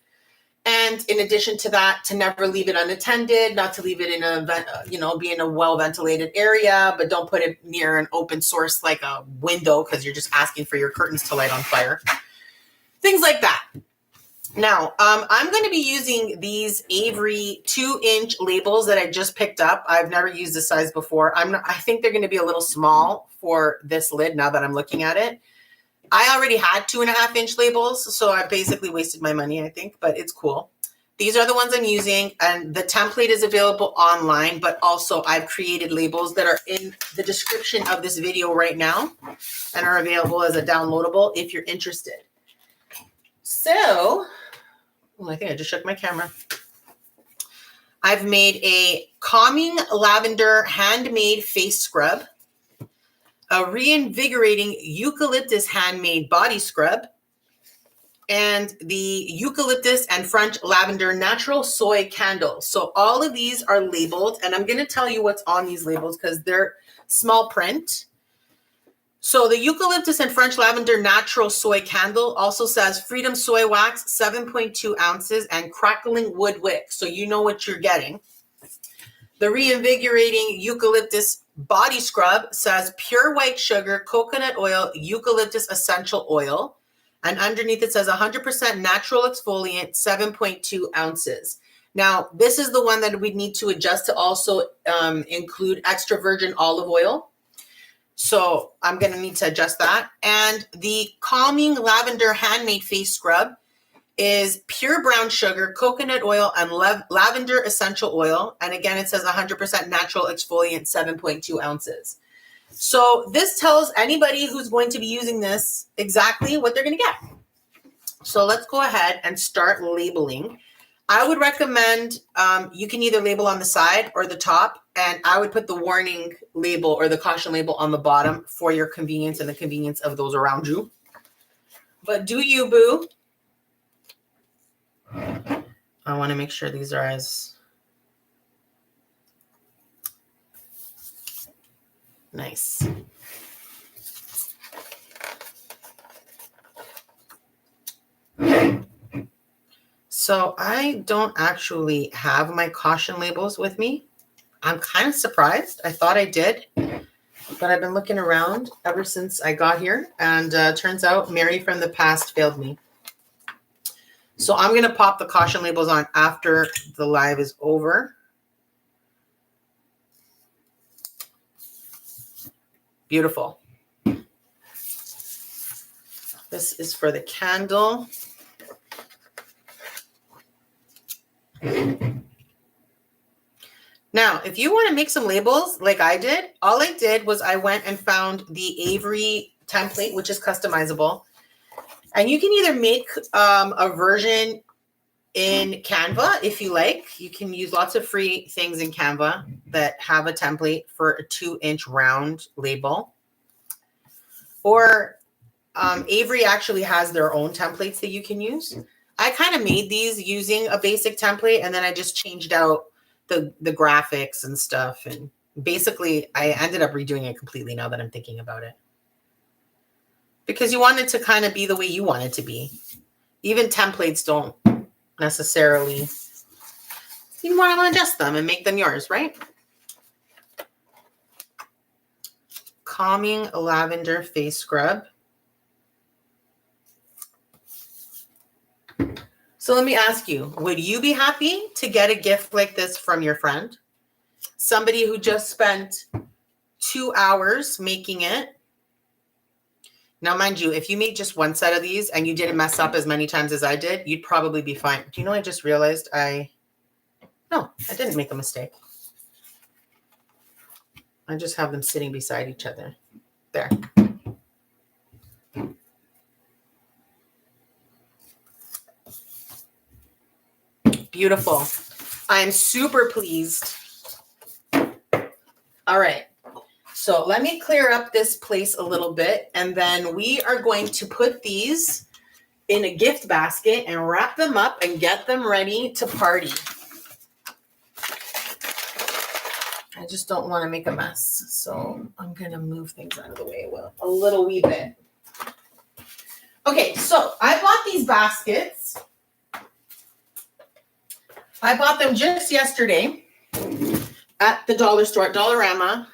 And in addition to that, to never leave it unattended, not to leave it in a, be in a well-ventilated area, but don't put it near an open source like a window because you're just asking for your curtains to light on fire. Things like that. Now, I'm going to be using these Avery 2-inch labels that I just picked up. I've never used this size before. I think they're going to be a little small for this lid now that I'm looking at it. I already had 2.5-inch labels, so I basically wasted my money, I think, but it's cool. These are the ones I'm using, and the template is available online, but also I've created labels that are in the description of this video right now and are available as a downloadable if you're interested. So, I think I just shook my camera. I've made a Calming Lavender Handmade Face Scrub, a Reinvigorating Eucalyptus Handmade Body Scrub, and the Eucalyptus and French Lavender Natural Soy Candle. So all of these are labeled, and I'm going to tell you what's on these labels because they're small print. So the Eucalyptus and French Lavender Natural Soy Candle also says Freedom Soy Wax, 7.2 ounces, and Crackling Wood Wick. So you know what you're getting. The Reinvigorating Eucalyptus Body Scrub says pure white sugar, coconut oil, eucalyptus essential oil. And underneath it says 100% natural exfoliant, 7.2 ounces. Now, this is the one that we need to adjust to also include extra virgin olive oil. So I'm going to need to adjust that. And the Calming Lavender Handmade Face Scrub is pure brown sugar, coconut oil, and lavender essential oil. And again, it says 100% natural exfoliant, 7.2 ounces. So this tells anybody who's going to be using this exactly what they're going to get. So let's go ahead and start labeling. I would recommend you can either label on the side or the top, and I would put the warning label or the caution label on the bottom for your convenience and the convenience of those around you. But do you, boo? I want to make sure these are . Nice. So I don't actually have my caution labels with me. I'm kind of surprised. I thought I did, but I've been looking around ever since I got here, and turns out Mary from the past failed me. So I'm going to pop the caution labels on after the live is over. Beautiful. This is for the candle. Now, if you want to make some labels like I did, all I did was I went and found the Avery template, which is customizable. And you can either make a version in Canva if you like. You can use lots of free things in Canva that have a template for a 2-inch round label. Or Avery actually has their own templates that you can use. I kind of made these using a basic template, and then I just changed out the graphics and stuff. And basically, I ended up redoing it completely now that I'm thinking about it. Because you want it to kind of be the way you want it to be. Even templates don't necessarily, you want to adjust them and make them yours, right? Calming Lavender Face Scrub. So let me ask you, would you be happy to get a gift like this from your friend? Somebody who just spent 2 hours making it. Now, mind you, if you made just one set of these and you didn't mess up as many times as I did, you'd probably be fine. Do you know, I just realized no, I didn't make a mistake. I just have them sitting beside each other. There. Beautiful. I'm super pleased. All right. So let me clear up this place a little bit, and then we are going to put these in a gift basket and wrap them up and get them ready to party. I just don't want to make a mess, so I'm going to move things out of the way a little wee bit. Okay, so I bought these baskets. I bought them just yesterday at the dollar store, at Dollarama,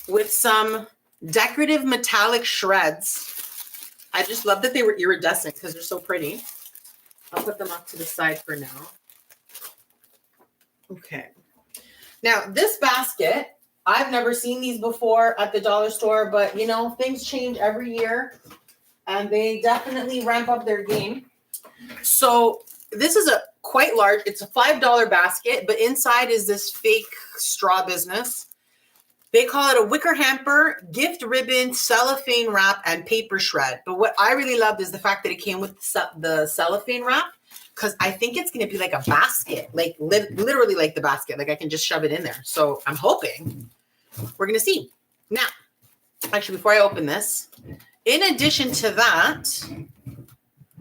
with some decorative metallic shreds. I just love that they were iridescent because they're so pretty. I'll put them off to the side for now. Okay. Now, this basket, I've never seen these before at the dollar store, but, you know, things change every year, and they definitely ramp up their game. So this is a quite large, it's a $5 basket, but inside is this fake straw business. They call it a wicker hamper, gift ribbon, cellophane wrap, and paper shred. But what I really loved is the fact that it came with the cellophane wrap, because I think it's going to be like a basket, like literally like the basket. Like I can just shove it in there. So I'm hoping we're going to see. Now, actually, before I open this, in addition to that,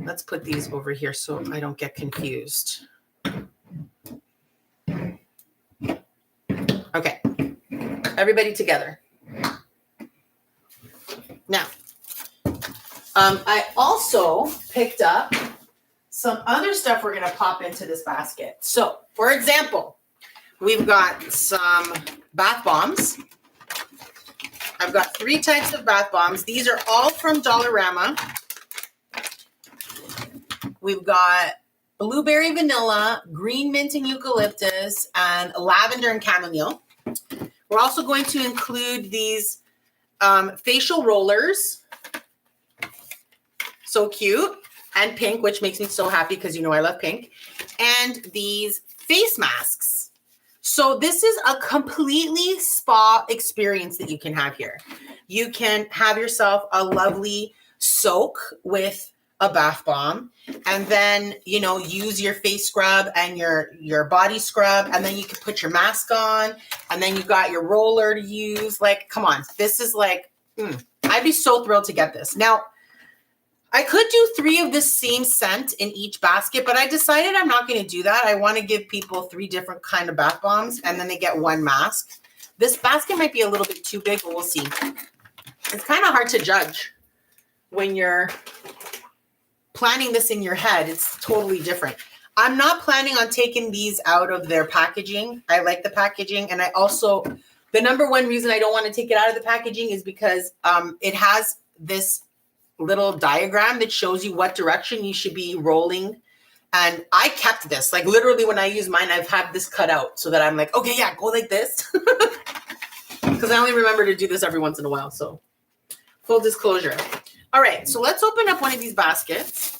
let's put these over here so I don't get confused. Okay. Everybody together. Now, I also picked up some other stuff we're going to pop into this basket. So, for example, we've got some bath bombs. I've got 3 types of bath bombs. These are all from Dollarama. We've got blueberry vanilla, green mint and eucalyptus, and lavender and chamomile. We're also going to include these facial rollers. So cute. And pink, which makes me so happy because you know I love pink. And these face masks. So this is a completely spa experience that you can have here. You can have yourself a lovely soak with a bath bomb, and then, you know, use your face scrub and your body scrub, and then you can put your mask on, and then you got your roller to use. Like, come on, this is like, I'd be so thrilled to get this. Now, I could do 3 of the same scent in each basket, but I decided I'm not going to do that. I want to give people 3 different kind of bath bombs, and then they get 1 mask. This basket might be a little bit too big, but we'll see. It's kind of hard to judge when you're planning this in your head. It's totally different. I'm not planning on taking these out of their packaging. I like the packaging. And I also, the number one reason I don't want to take it out of the packaging is because it has this little diagram that shows you what direction you should be rolling. And I kept this, like literally when I use mine, I've had this cut out so that I'm like, okay, yeah, go like this. Because I only remember to do this every once in a while. So full disclosure. All right, so let's open up one of these baskets.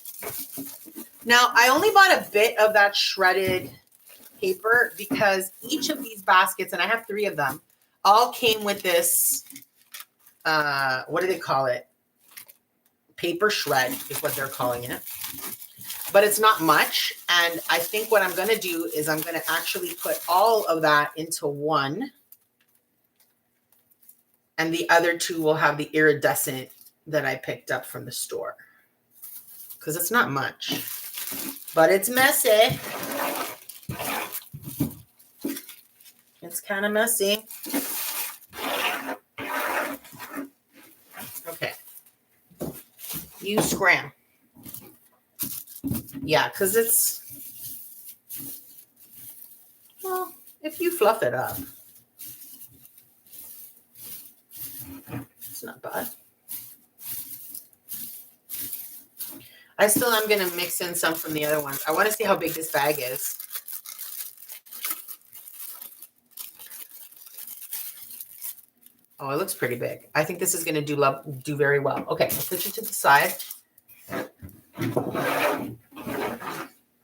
Now, I only bought a bit of that shredded paper because each of these baskets, and I have 3 of them, all came with this, what do they call it? Paper shred is what they're calling it. But it's not much. And I think what I'm going to do is I'm going to actually put all of that into one. And the other 2 will have the iridescent that I picked up from the store. Because it's not much. But it's messy. It's kind of messy. Okay. You scram. Yeah, because it's, well, if you fluff it up, it's not bad. I still am going to mix in some from the other ones. I want to see how big this bag is. Oh, it looks pretty big. I think this is going to do very well. Okay, I'll put you to the side.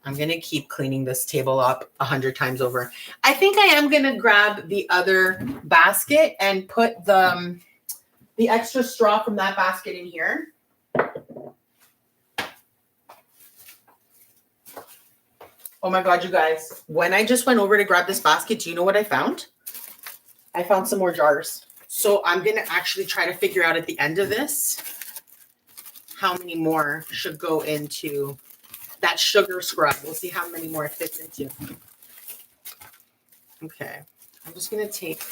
I'm going to keep cleaning this table up 100 times over. I think I am going to grab the other basket and put the extra straw from that basket in here. Oh my God, you guys. When I just went over to grab this basket, do you know what I found? I found some more jars. So I'm going to actually try to figure out at the end of this how many more should go into that sugar scrub. We'll see how many more it fits into. Okay. I'm just going to take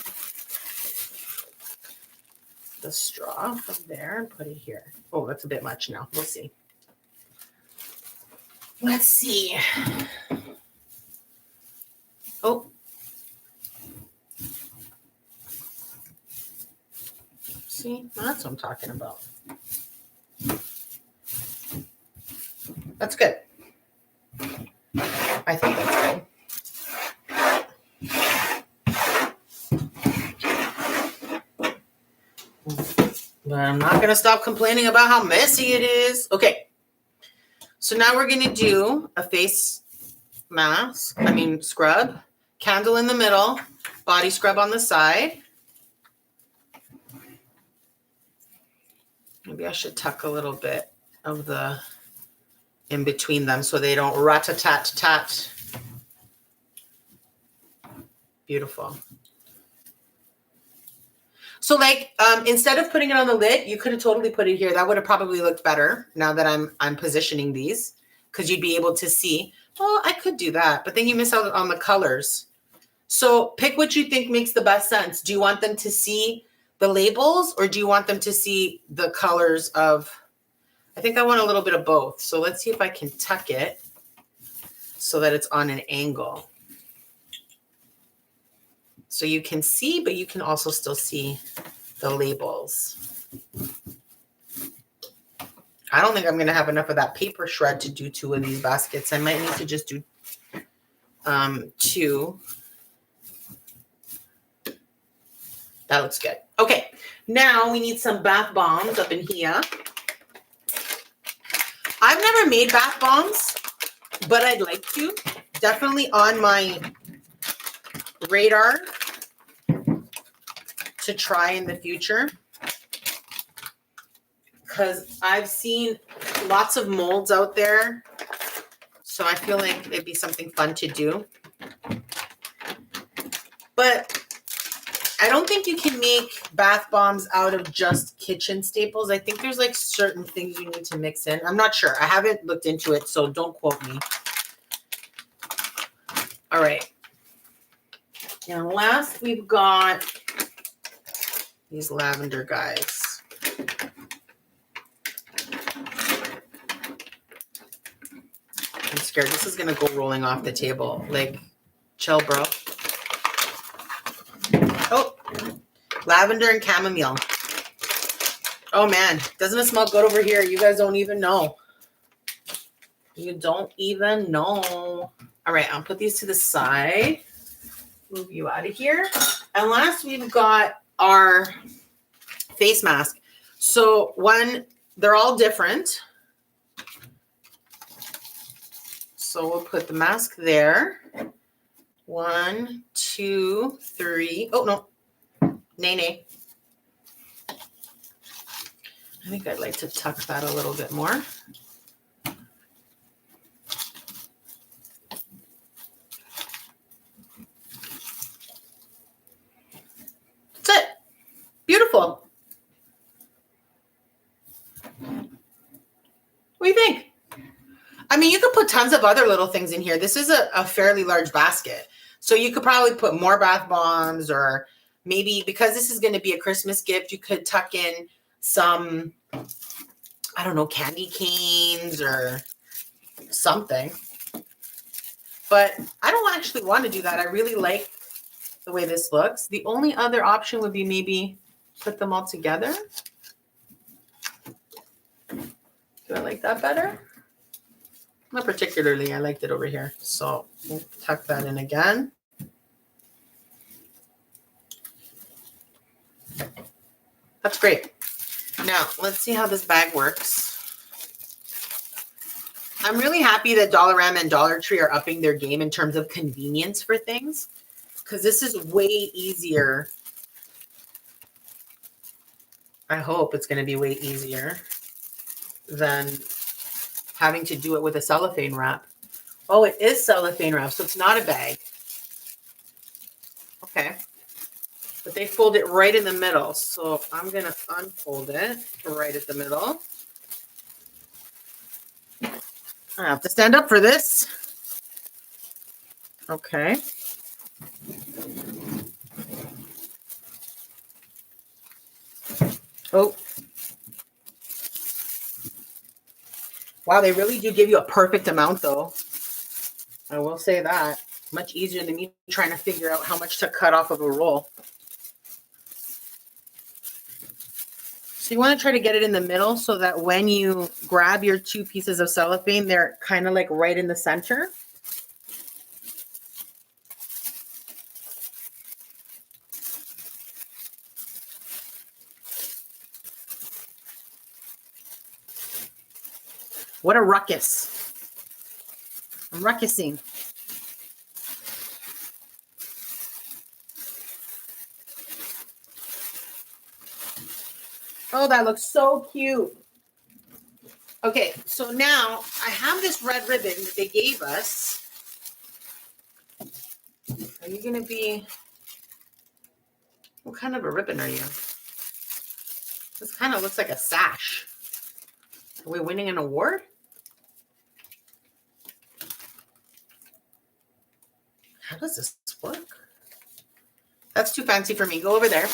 the straw from there and put it here. Oh, that's a bit much now. We'll see. Let's see. Oh. See, that's what I'm talking about. That's good. I think that's good. But I'm not going to stop complaining about how messy it is. Okay. So now we're going to do a face mask. Scrub. Candle in the middle. Body scrub on the side. Maybe I should tuck a little bit of the in between them so they don't rat-a-tat-tat. Beautiful. So like, instead of putting it on the lid, you could have totally put it here. That would have probably looked better now that I'm positioning these, because you'd be able to see, well, I could do that, but then you miss out on the colors. So pick what you think makes the best sense. Do you want them to see the labels, or do you want them to see the colors of, I think I want a little bit of both. So let's see if I can tuck it so that it's on an angle. So you can see, but you can also still see the labels. I don't think I'm going to have enough of that paper shred to do 2 of these baskets. I might need to just do 2. That looks good. Okay, now we need some bath bombs up in here. I've never made bath bombs, but I'd like to. Definitely on my radar to try in the future, because I've seen lots of molds out there. So I feel like it'd be something fun to do. But I don't think you can make bath bombs out of just kitchen staples. I think there's like certain things you need to mix in. I'm not sure. I haven't looked into it, so don't quote me. All right. And last we've got These lavender guys. I'm scared this is going to go rolling off the table. Like, chill, bro. Oh, lavender and chamomile. Oh, man. Doesn't it smell good over here? You guys don't even know. You don't even know. All right, I'll put these to the side. Move you out of here. And last, we've got our face mask. So they're all different. So we'll put the mask there. 1, 2, 3. Oh, no. Nay. I think I'd like to tuck that a little bit more. That's it. Beautiful. What do you think? I mean, you could put tons of other little things in here. This is a fairly large basket. So you could probably put more bath bombs, or maybe because this is going to be a Christmas gift, you could tuck in some, I don't know, candy canes or something. But I don't actually want to do that. I really like the way this looks. The only other option would be maybe put them all together. Do I like that better? Not particularly. I liked it over here. So we'll tuck that in again. That's great. Now, let's see how this bag works. I'm really happy that Dollarama and Dollar Tree are upping their game in terms of convenience for things, because this is way easier. I hope it's going to be way easier than having to do it with a cellophane wrap. Oh, it is cellophane wrap, so it's not a bag. Okay. But they fold it right in the middle. So I'm going to unfold it right at the middle. I have to stand up for this. Okay. Oh. Wow, they really do give you a perfect amount, though. I will say that. Much easier than me trying to figure out how much to cut off of a roll. So you want to try to get it in the middle so that when you grab your two pieces of cellophane, they're kind of like right in the center. What a ruckus. I'm ruckusing. Oh, that looks so cute. Okay, so now I have this red ribbon that they gave us. Are you going to be... What kind of a ribbon are you? This kind of looks like a sash. Are we winning an award? How does this work? That's too fancy for me. Go over there.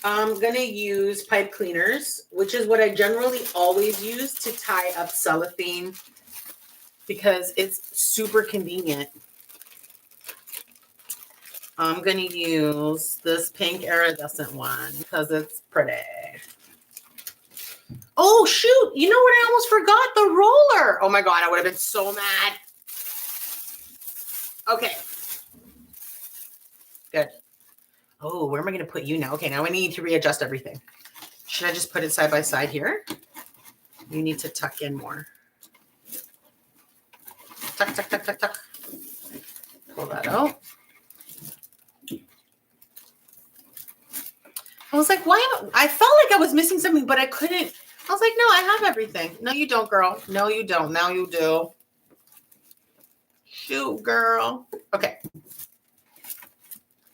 I'm going to use pipe cleaners, which is what I generally always use to tie up cellophane because it's super convenient. I'm going to use this pink iridescent one because it's pretty. Oh, shoot. You know what? I almost forgot the roller. Oh, my God. I would have been so mad. Okay. Good. Oh, where am I going to put you now? Okay, now I need to readjust everything. Should I just put it side by side here? You need to tuck in more. Tuck, tuck, tuck, tuck, tuck. Pull that out. I was like, why? I felt like I was missing something, but I couldn't. I was like, no, I have everything. No, you don't, girl. No, you don't. Now you do. Shoot, girl. Okay.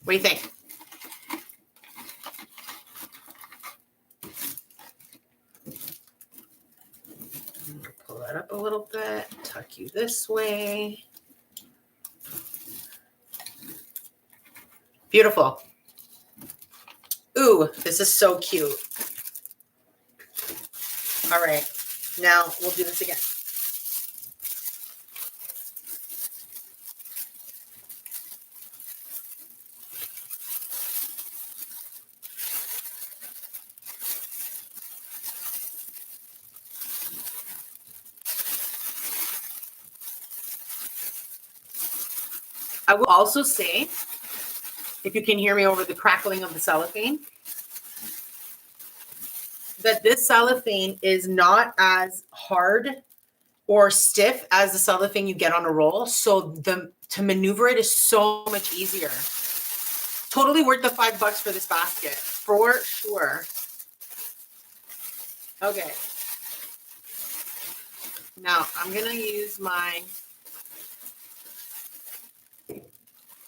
What do you think? Pull that up a little bit. Tuck you this way. Beautiful. Ooh, this is so cute. All right, now we'll do this again. I will also say, if you can hear me over the crackling of the cellophane, that this cellophane is not as hard or stiff as the cellophane you get on a roll. So to maneuver it is so much easier. Totally worth the $5 for this basket, for sure. Okay. Now I'm gonna use my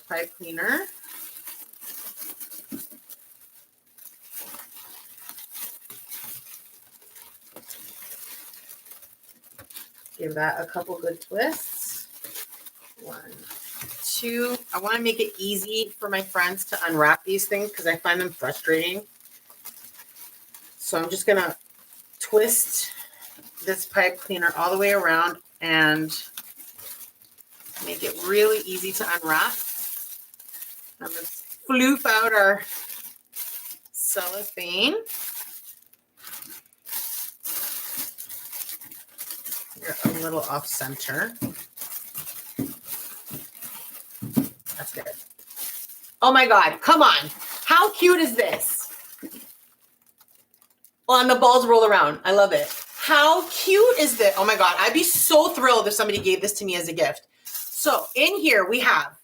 pipe cleaner. Give that a couple good twists. 1, 2. I want to make it easy for my friends to unwrap these things because I find them frustrating. So I'm just gonna twist this pipe cleaner all the way around and make it really easy to unwrap. I'm gonna floof out our cellophane. You're a little off center. That's good. Oh my God, come on. How cute is this? Oh, and the balls roll around. I love it. How cute is this? Oh my God, I'd be so thrilled if somebody gave this to me as a gift. So in here we have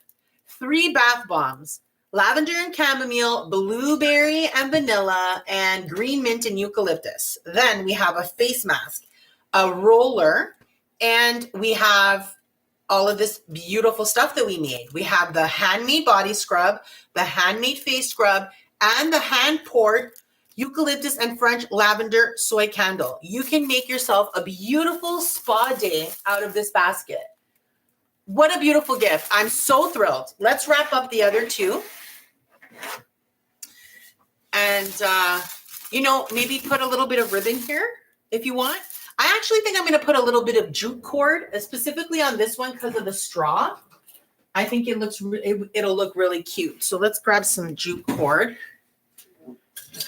3 bath bombs: lavender and chamomile, blueberry and vanilla, and green mint and eucalyptus. Then we have a face mask, a roller, and we have all of this beautiful stuff that we made. We have the handmade body scrub, the handmade face scrub, and the hand-poured eucalyptus and French lavender soy candle. You can make yourself a beautiful spa day out of this basket. What a beautiful gift. I'm so thrilled. Let's wrap up the other 2. And, maybe put a little bit of ribbon here if you want. I actually think I'm going to put a little bit of jute cord, specifically on this one because of the straw. I think it'll look really cute. So let's grab some jute cord, a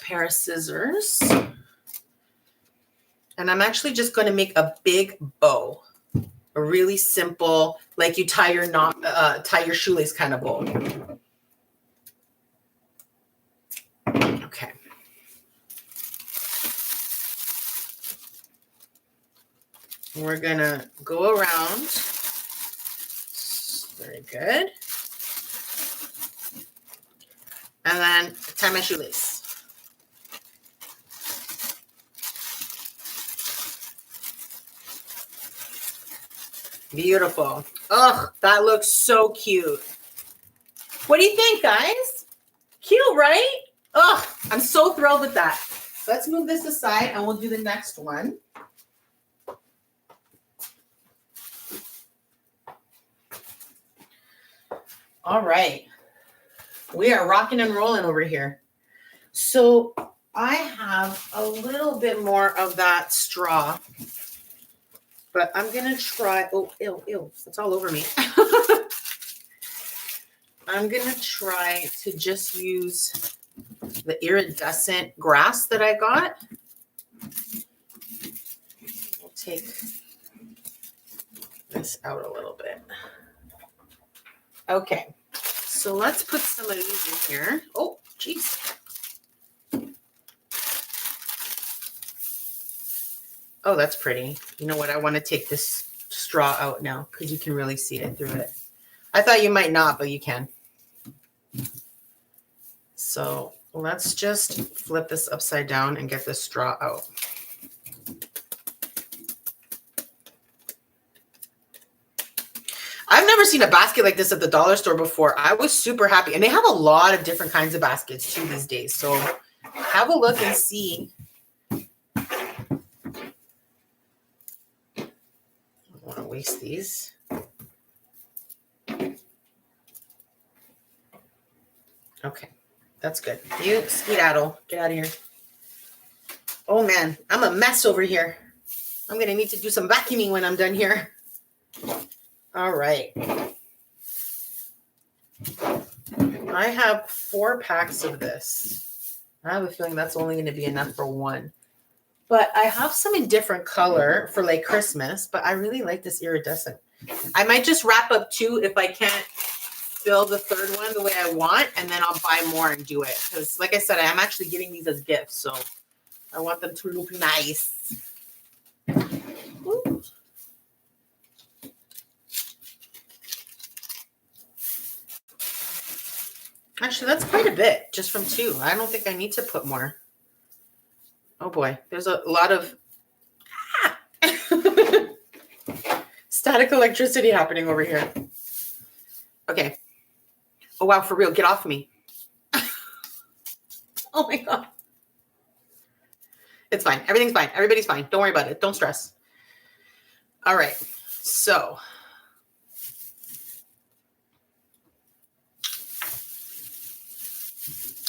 pair of scissors, and I'm actually just going to make a big bow, a really simple, like you tie your shoelace kind of bow. Okay. We're gonna go around. Very good. And then tie my shoelace. Beautiful. Oh, that looks so cute. What do you think, guys? Cute, right? Oh, I'm so thrilled with that. Let's move this aside and we'll do the next one. All right. We are rocking and rolling over here. So I have a little bit more of that straw, but I'm going to try. Oh, ew. It's all over me. I'm going to try to just use the iridescent grass that I got. We'll take this out a little bit. Okay, so let's put some of these in here. Oh, geez. Oh, that's pretty. You know what? I want to take this straw out now because you can really see it through it. I thought you might not, but you can. So let's just flip this upside down and get this straw out. I've never seen a basket like this at the dollar store before. I was super happy. And they have a lot of different kinds of baskets too these days. So have a look and see. I don't want to waste these. Okay. That's good. You skedaddle. Get out of here. Oh, man. I'm a mess over here. I'm going to need to do some vacuuming when I'm done here. All right. I have 4 packs of this. I have a feeling that's only going to be enough for one. But I have some in different color for like Christmas, but I really like this iridescent. I might just wrap up 2 if I can't fill the 3rd one the way I want, and then I'll buy more and do it. Because like I said, I am actually giving these as gifts, so I want them to look nice. Ooh. Actually, that's quite a bit just from 2. I don't think I need to put more. Oh boy, there's a lot of static electricity happening over here. Okay. Oh wow, for real, get off me. Oh my God. It's fine. Everything's fine. Everybody's fine. Don't worry about it. Don't stress. All right. So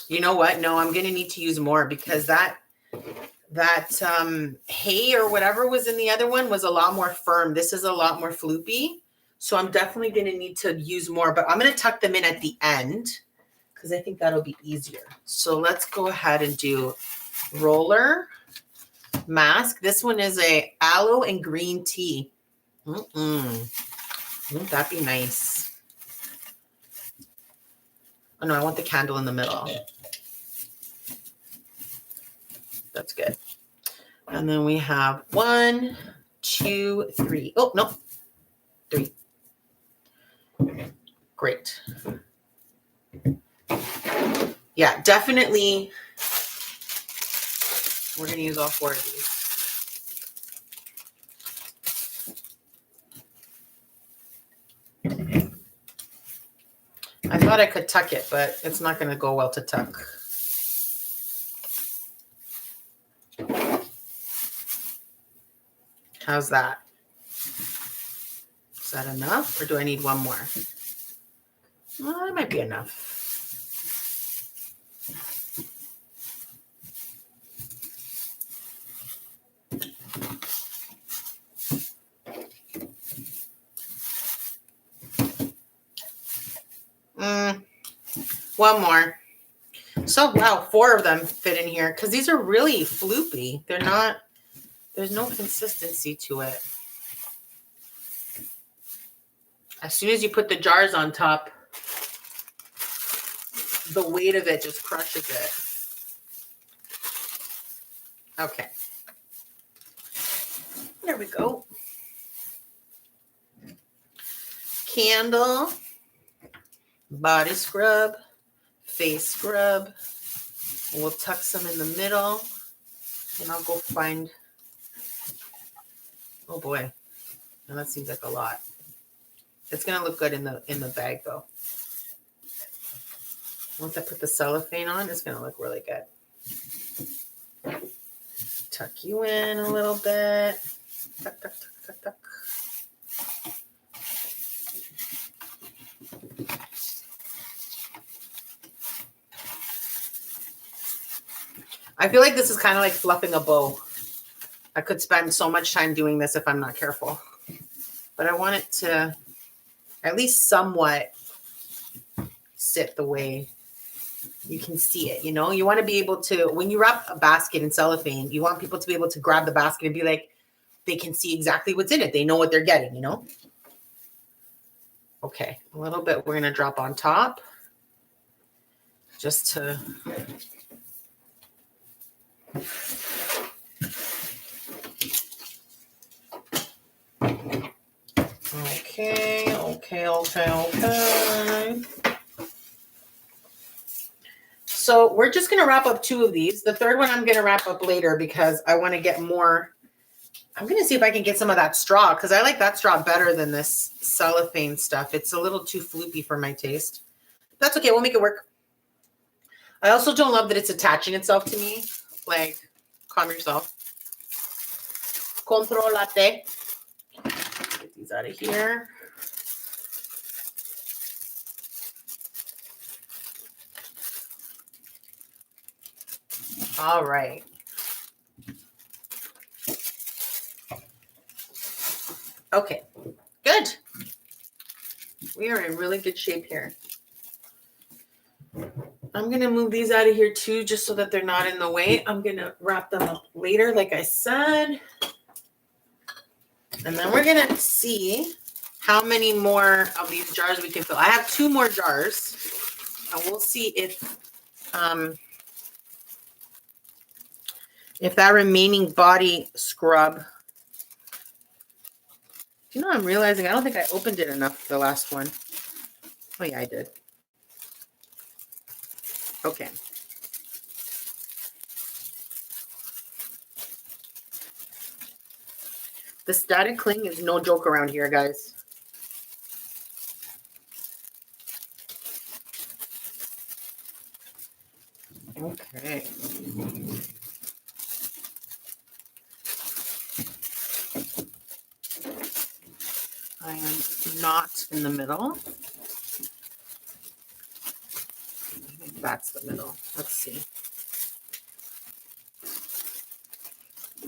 you know what? No, I'm going to need to use more because that hay or whatever was in the other one was a lot more firm. This is a lot more floopy. So I'm definitely going to need to use more, but I'm going to tuck them in at the end because I think that'll be easier. So let's go ahead and do roller mask. This one is a aloe and green tea. Wouldn't that be nice? Oh no, I want the candle in the middle. That's good. And then we have 1, 2, 3. Oh, no. 3. Great. Yeah, definitely. We're going to use all 4 of these. I thought I could tuck it, but it's not going to go well to tuck. How's that? Is that enough, or do I need one more? Well, that might be enough. One more. So, wow, 4 of them fit in here because these are really floopy. They're not, there's no consistency to it. As soon as you put the jars on top, the weight of it just crushes it. Okay. There we go. Candle, body scrub, face scrub. We'll tuck some in the middle. And I'll go find, oh boy, now that seems like a lot. It's gonna look good in the bag though. Once I put the cellophane on, it's gonna look really good. Tuck you in a little bit. Tuck, tuck, tuck, tuck, tuck. I feel like this is kind of like fluffing a bow. I could spend so much time doing this if I'm not careful. But I want it to at least somewhat sit the way you can see it, you know? You want to be able to, when you wrap a basket in cellophane, you want people to be able to grab the basket and be like, they can see exactly what's in it. They know what they're getting, you know? Okay, a little bit we're going to drop on top just to... Okay. So we're just going to wrap up 2 of these. The 3rd one I'm going to wrap up later because I want to get more. I'm going to see if I can get some of that straw because I like that straw better than this cellophane stuff. It's a little too floopy for my taste. That's okay. We'll make it work. I also don't love that it's attaching itself to me. Like, calm yourself. Controlate. Get these out of here. All right. Okay, good. We are in really good shape here. I'm going to move these out of here too, just so that they're not in the way. I'm going to wrap them up later, like I said. And then we're going to see how many more of these jars we can fill. I have 2 more jars, and we'll see if that remaining body scrub. You know, I'm realizing I don't think I opened it enough, the last one. Oh yeah, I did. Okay. The static cling is no joke around here, guys. Okay. I am not in the middle. I think that's the middle. Let's see.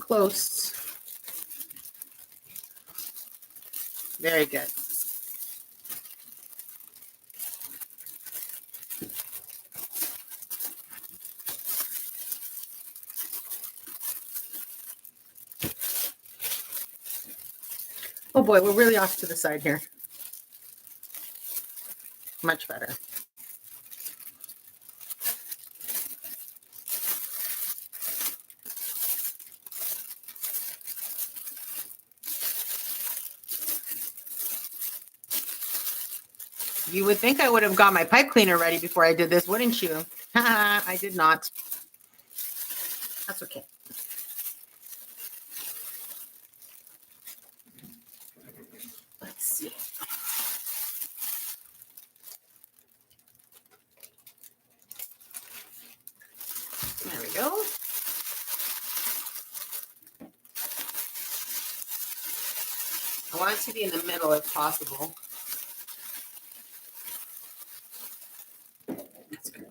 Close. Very good. Oh boy, we're really off to the side here. Much better. You would think I would have got my pipe cleaner ready before I did this, wouldn't you? I did not. That's okay. Let's see. There we go. I want it to be in the middle if possible. That's good.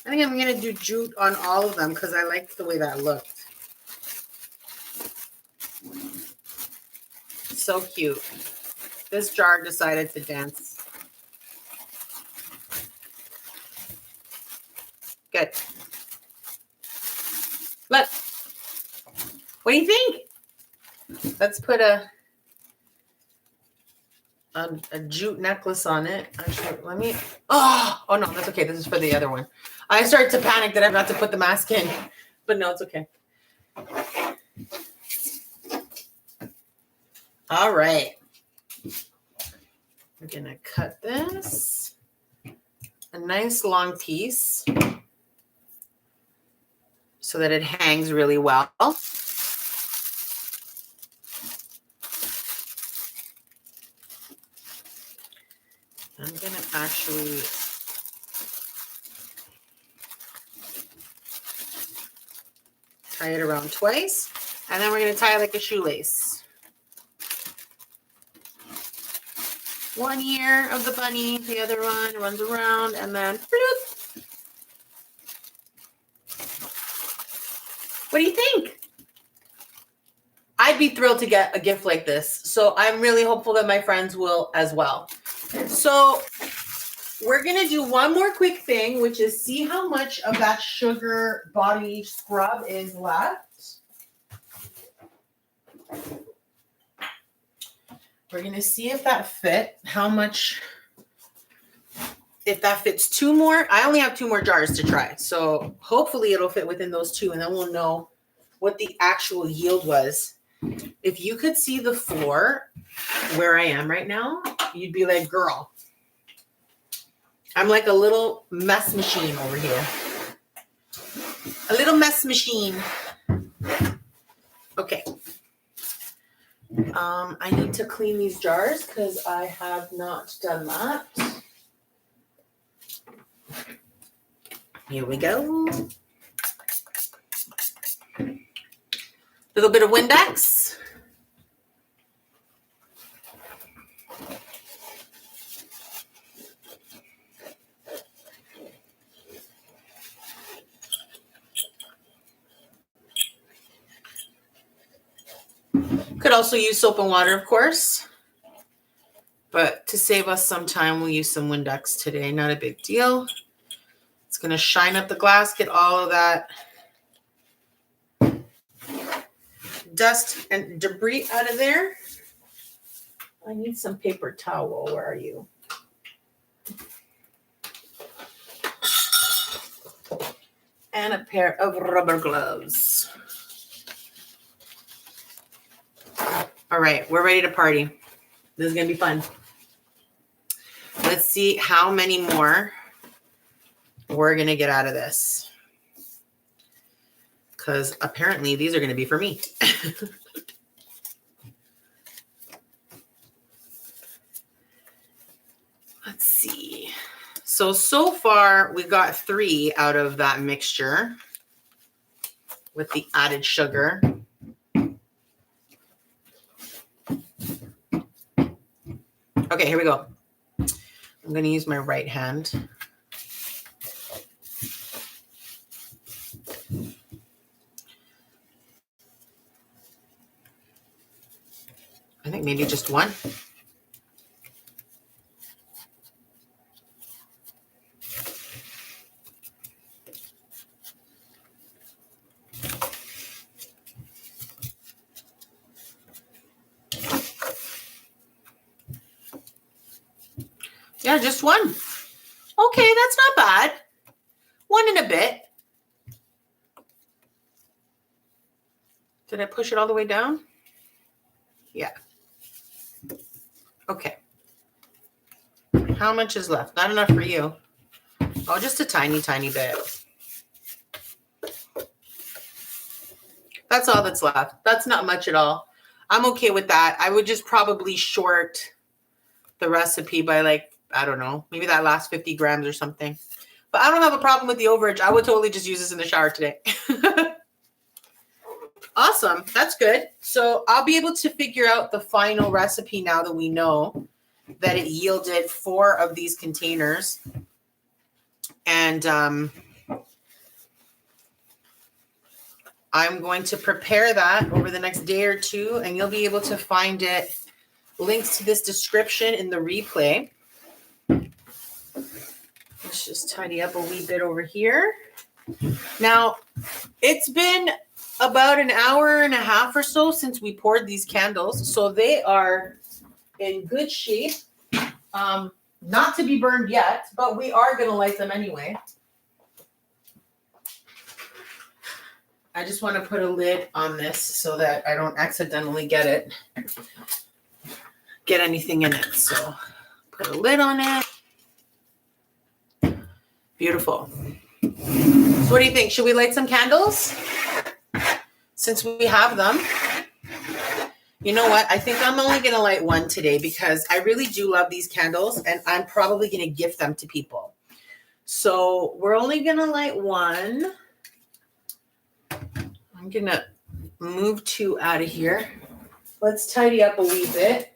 I think I'm going to do jute on all of them because I liked the way that looked. So cute. This jar decided to dance. Good. Look. What do you think? Let's put a jute necklace on it. Actually, let me. Oh no, that's okay. This is for the other one. I started to panic that I forgot to put the mask in, but no, it's okay. All right. We're gonna cut this a nice long piece so that it hangs really well. I'm gonna actually tie it around twice, and then we're gonna tie it like a shoelace. One ear of the bunny, the other one runs around, and then bloop. What do you think? I'd be thrilled to get a gift like this, so I'm really hopeful that my friends will as well. So we're going to do one more quick thing, which is see how much of that sugar body scrub is left. We're going to see if that fit, how much, if that fits 2 more. I only have 2 more jars to try. So hopefully it'll fit within those 2, and then we'll know what the actual yield was. If you could see the floor where I am right now, you'd be like, girl, I'm like a little mess machine over here. A little mess machine. Okay. I need to clean these jars because I have not done that. Here we go. Little bit of Windex. Could also use soap and water, of course. But to save us some time, we'll use some Windex today. Not a big deal. It's going to shine up the glass, get all of that dust and debris out of there. I need some paper towel. Where are you? And a pair of rubber gloves. All right, we're ready to party. This is going to be fun. Let's see how many more we're going to get out of this. Because apparently these are going to be for me. Let's see. So far we got 3 out of that mixture with the added sugar. Okay, here we go. I'm going to use my right hand. I think maybe just one. Yeah, just one. Okay, that's not bad. 1 and a bit. Did I push it all the way down? Yeah. Okay. How much is left? Not enough for you. Oh, just a tiny, tiny bit. That's all that's left. That's not much at all. I'm okay with that. I would just probably short the recipe by like, I don't know, maybe that last 50 grams or something. But I don't have a problem with the overage. I would totally just use this in the shower today. Awesome. That's good. So I'll be able to figure out the final recipe now that we know that it yielded 4 of these containers. And I'm going to prepare that over the next day or 2, and you'll be able to find it. Links to this description in the replay. Let's just tidy up a wee bit over here. Now, it's been about an hour and a half or so since we poured these candles, so they are in good shape. Not to be burned yet, but we are going to light them anyway. I just want to put a lid on this so that I don't accidentally get anything in it. So put a lid on it. Beautiful. So what do you think? Should we light some candles? Since we have them. You know what? I think I'm only going to light one today because I really do love these candles and I'm probably going to gift them to people. So we're only going to light one. I'm going to move 2 out of here. Let's tidy up a wee bit.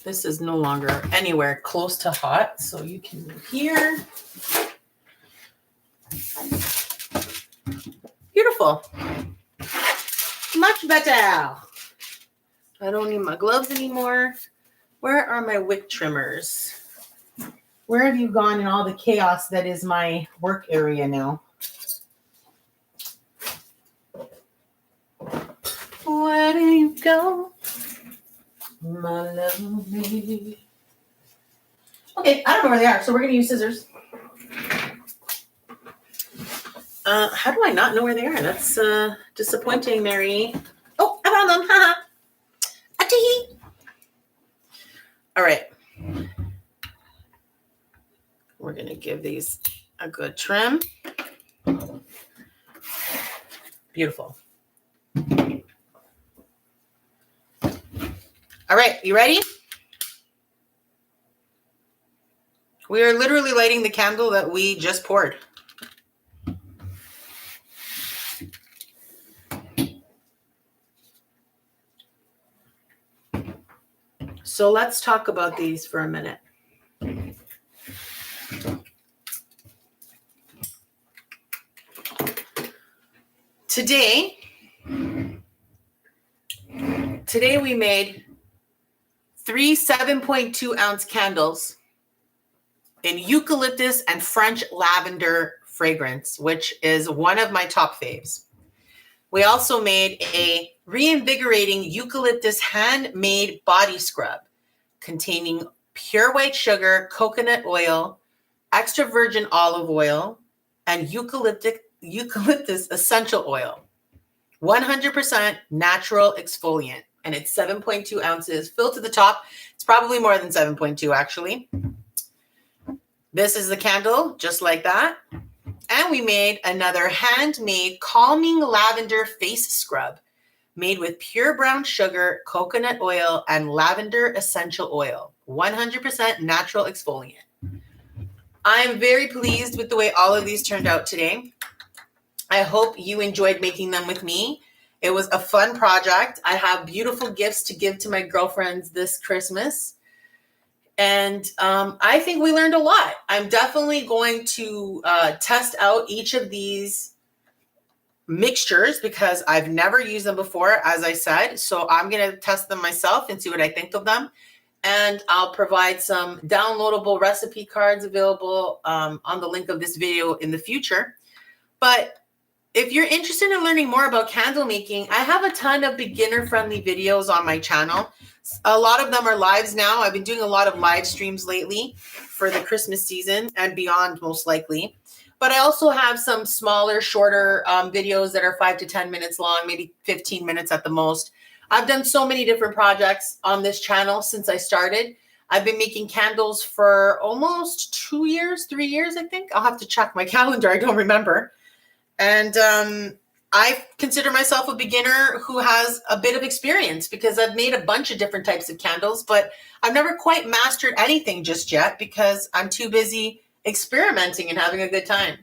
This is no longer anywhere close to hot, so you can move here. Beautiful. Much better. I don't need my gloves anymore. Where are my wick trimmers? Where have you gone in all the chaos that is my work area now? Where do you go, my lovely? Okay, I don't know where they are, so we're going to use scissors. How do I not know where they are? That's disappointing, Mary. Oh, I found them. Haha. Achee. All right. We're going to give these a good trim. Beautiful. All right, you ready? We are literally lighting the candle that we just poured. So let's talk about these for a minute. Today we made 3 7.2 ounce candles in eucalyptus and French lavender fragrance, which is one of my top faves. We also made a Reinvigorating Eucalyptus Handmade Body Scrub containing pure white sugar, coconut oil, extra virgin olive oil, and eucalyptus essential oil. 100% natural exfoliant, and it's 7.2 ounces filled to the top. It's probably more than 7.2 actually. This is the candle, just like that. And we made another handmade Calming Lavender Face Scrub made with pure brown sugar, coconut oil, and lavender essential oil. 100% natural exfoliant. I'm very pleased with the way all of these turned out today. I hope you enjoyed making them with me. It was a fun project. I have beautiful gifts to give to my girlfriends this Christmas. And I think we learned a lot. I'm definitely going to test out each of these mixtures because I've never used them before, as I said. So I'm going to test them myself and see what I think of them. And I'll provide some downloadable recipe cards available on the link of this video in the future. But if you're interested in learning more about candle making, I have a ton of beginner-friendly videos on my channel. A lot of them are lives now. I've been doing a lot of live streams lately for the Christmas season and beyond, most likely. But I also have some smaller, shorter videos that are 5 to 10 minutes long, maybe 15 minutes at the most. I've done so many different projects on this channel since I started. I've been making candles for almost 2 years, 3 years, I think. I'll have to check my calendar. I don't remember. And I consider myself a beginner who has a bit of experience because I've made a bunch of different types of candles, but I've never quite mastered anything just yet because I'm too busy experimenting and having a good time.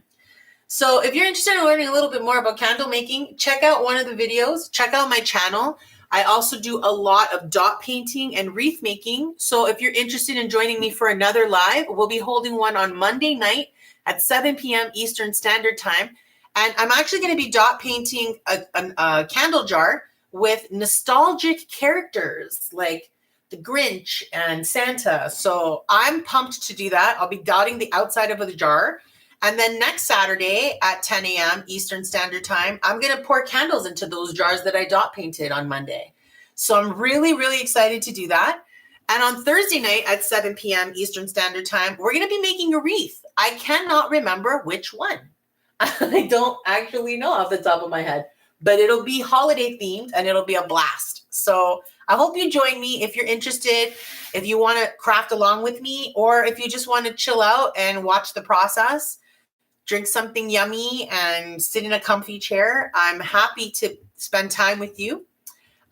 So if you're interested in learning a little bit more about candle making, check out one of the videos, check out my channel. I also do a lot of dot painting and wreath making. So if you're interested in joining me for another live, we'll be holding one on Monday night at 7 p.m. Eastern Standard Time. And I'm actually going to be dot painting a candle jar with nostalgic characters like the Grinch and Santa. So I'm pumped to do that. I'll be dotting the outside of the jar. And then next Saturday at 10 a.m. Eastern Standard Time, I'm going to pour candles into those jars that I dot painted on Monday. So I'm really, really excited to do that. And on Thursday night at 7 p.m. Eastern Standard Time, we're going to be making a wreath. I cannot remember which one. I don't actually know off the top of my head, but it'll be holiday themed and it'll be a blast. So I hope you join me if you're interested, if you want to craft along with me, or if you just want to chill out and watch the process, drink something yummy and sit in a comfy chair. I'm happy to spend time with you.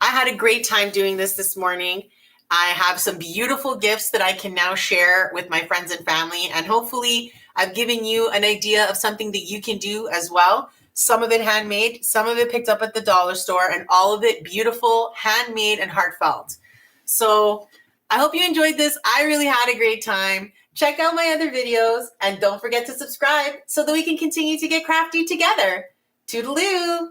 I had a great time doing this morning. I have some beautiful gifts that I can now share with my friends and family, and hopefully I've given you an idea of something that you can do as well. Some of it handmade, some of it picked up at the dollar store, and all of it beautiful, handmade, and heartfelt. So I hope you enjoyed this. I really had a great time. Check out my other videos, and don't forget to subscribe so that we can continue to get crafty together. Toodaloo!